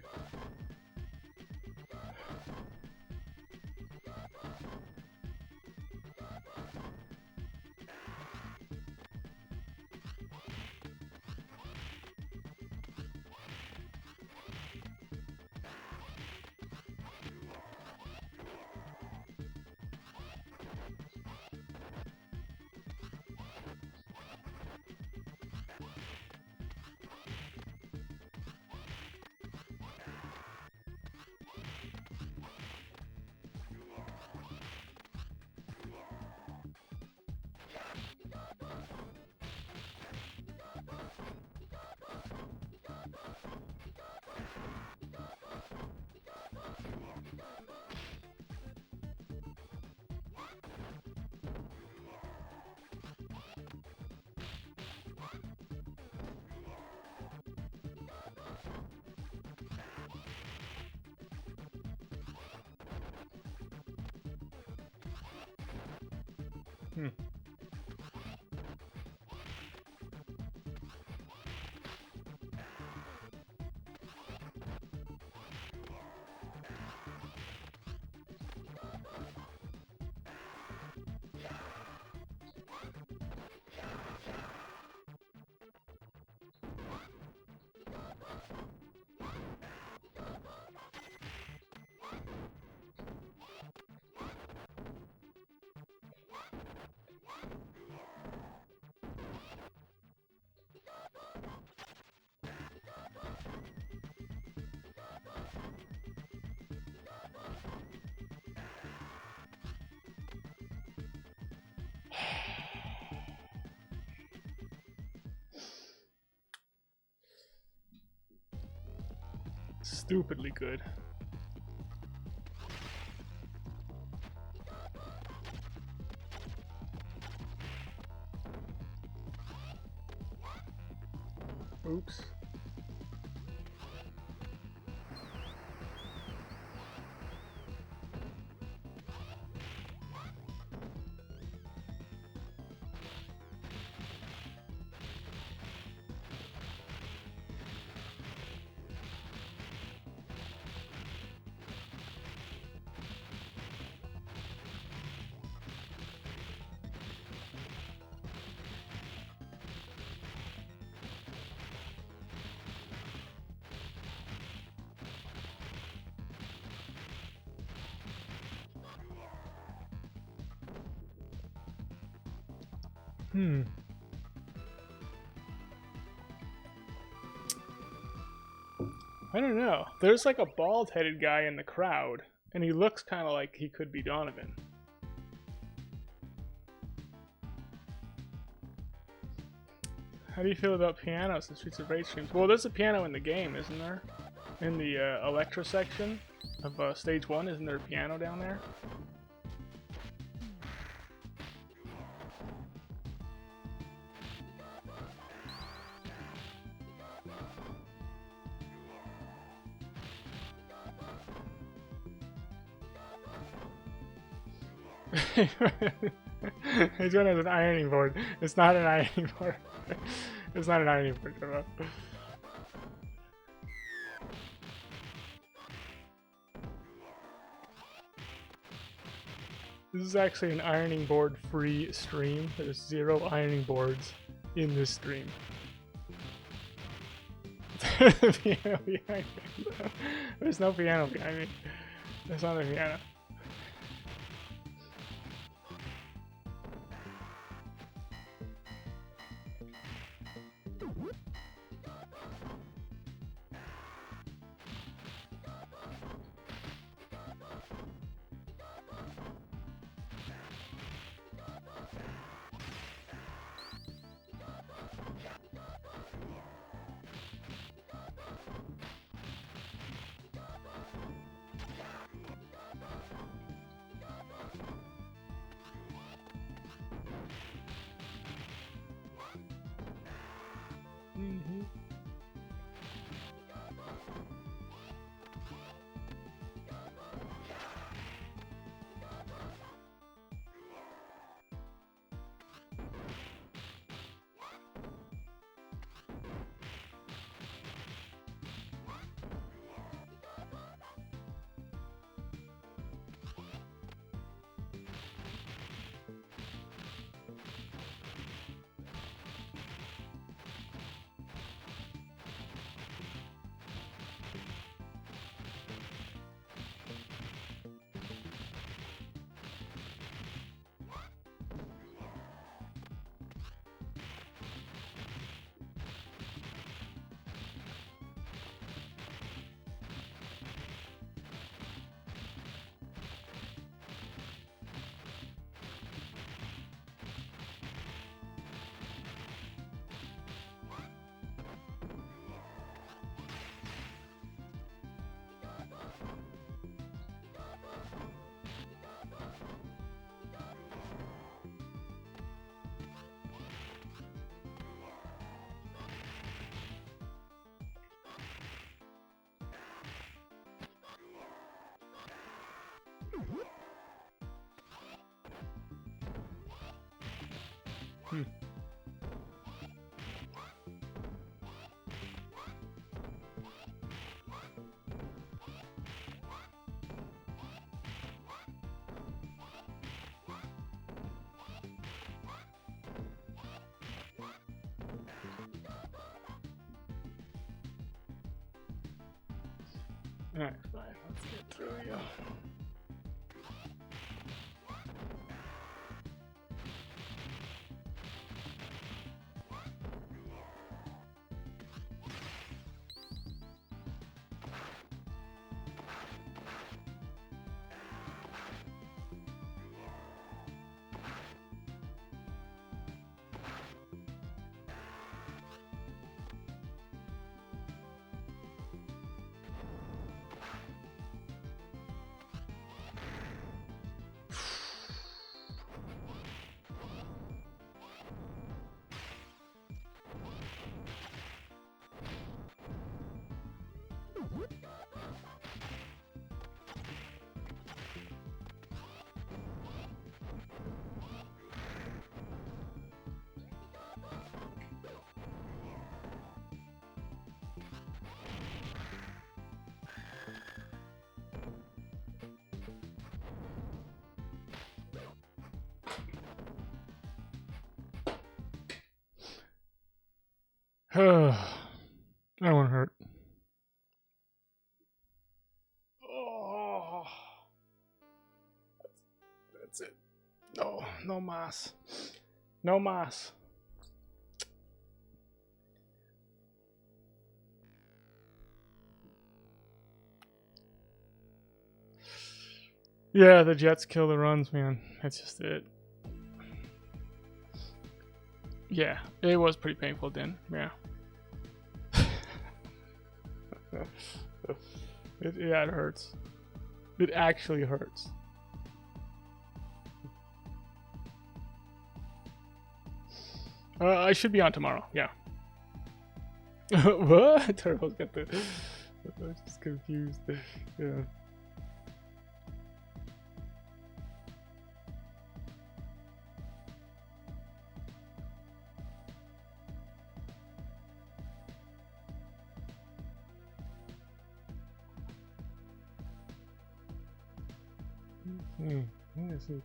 Hmm. Stupidly good. Oops. I don't know. There's like a bald-headed guy in the crowd, and he looks kind of like he could be Donovan. How do you feel about pianos in Streets of Rage streams? Well, there's a piano in the game, isn't there? In the Electra section of stage 1, isn't there a piano down there? He's one has an ironing board. It's not an ironing board. It's not an ironing board, bro. This is actually an ironing board free stream. There's 0 ironing boards in this stream. There's a piano behind me. There's no piano behind me. There's not a piano. Alright, fine. Let's get through you. That one hurt. Oh, that's it. No, no mas. No mas. Yeah, the Jets kill the runs, man. That's just it. Yeah, it was pretty painful then. Yeah. Yeah, it hurts. It actually hurts. I should be on tomorrow. Yeah. What? Turbo's got the. I was just confused. Yeah. What is it?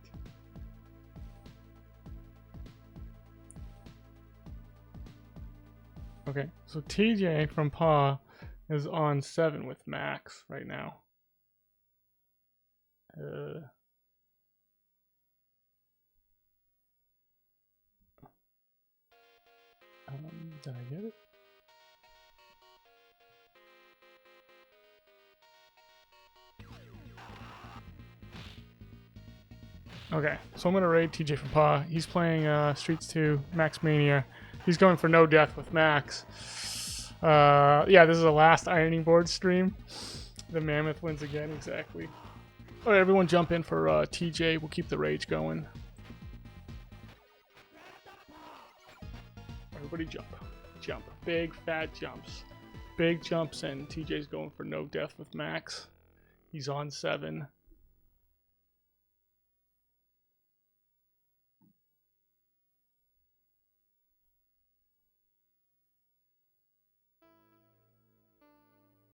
Okay, so TJ from Paw is on 7 with Max right now. Did I get it? Okay, so I'm gonna raid TJ from Paw. He's playing Streets 2, Max Mania. He's going for no death with Max. Yeah, this is the last ironing board stream. The Mammoth wins again, exactly. All right, everyone jump in for TJ. We'll keep the rage going. Everybody jump. Jump. Big, fat jumps. Big jumps, and TJ's going for no death with Max. He's on 7.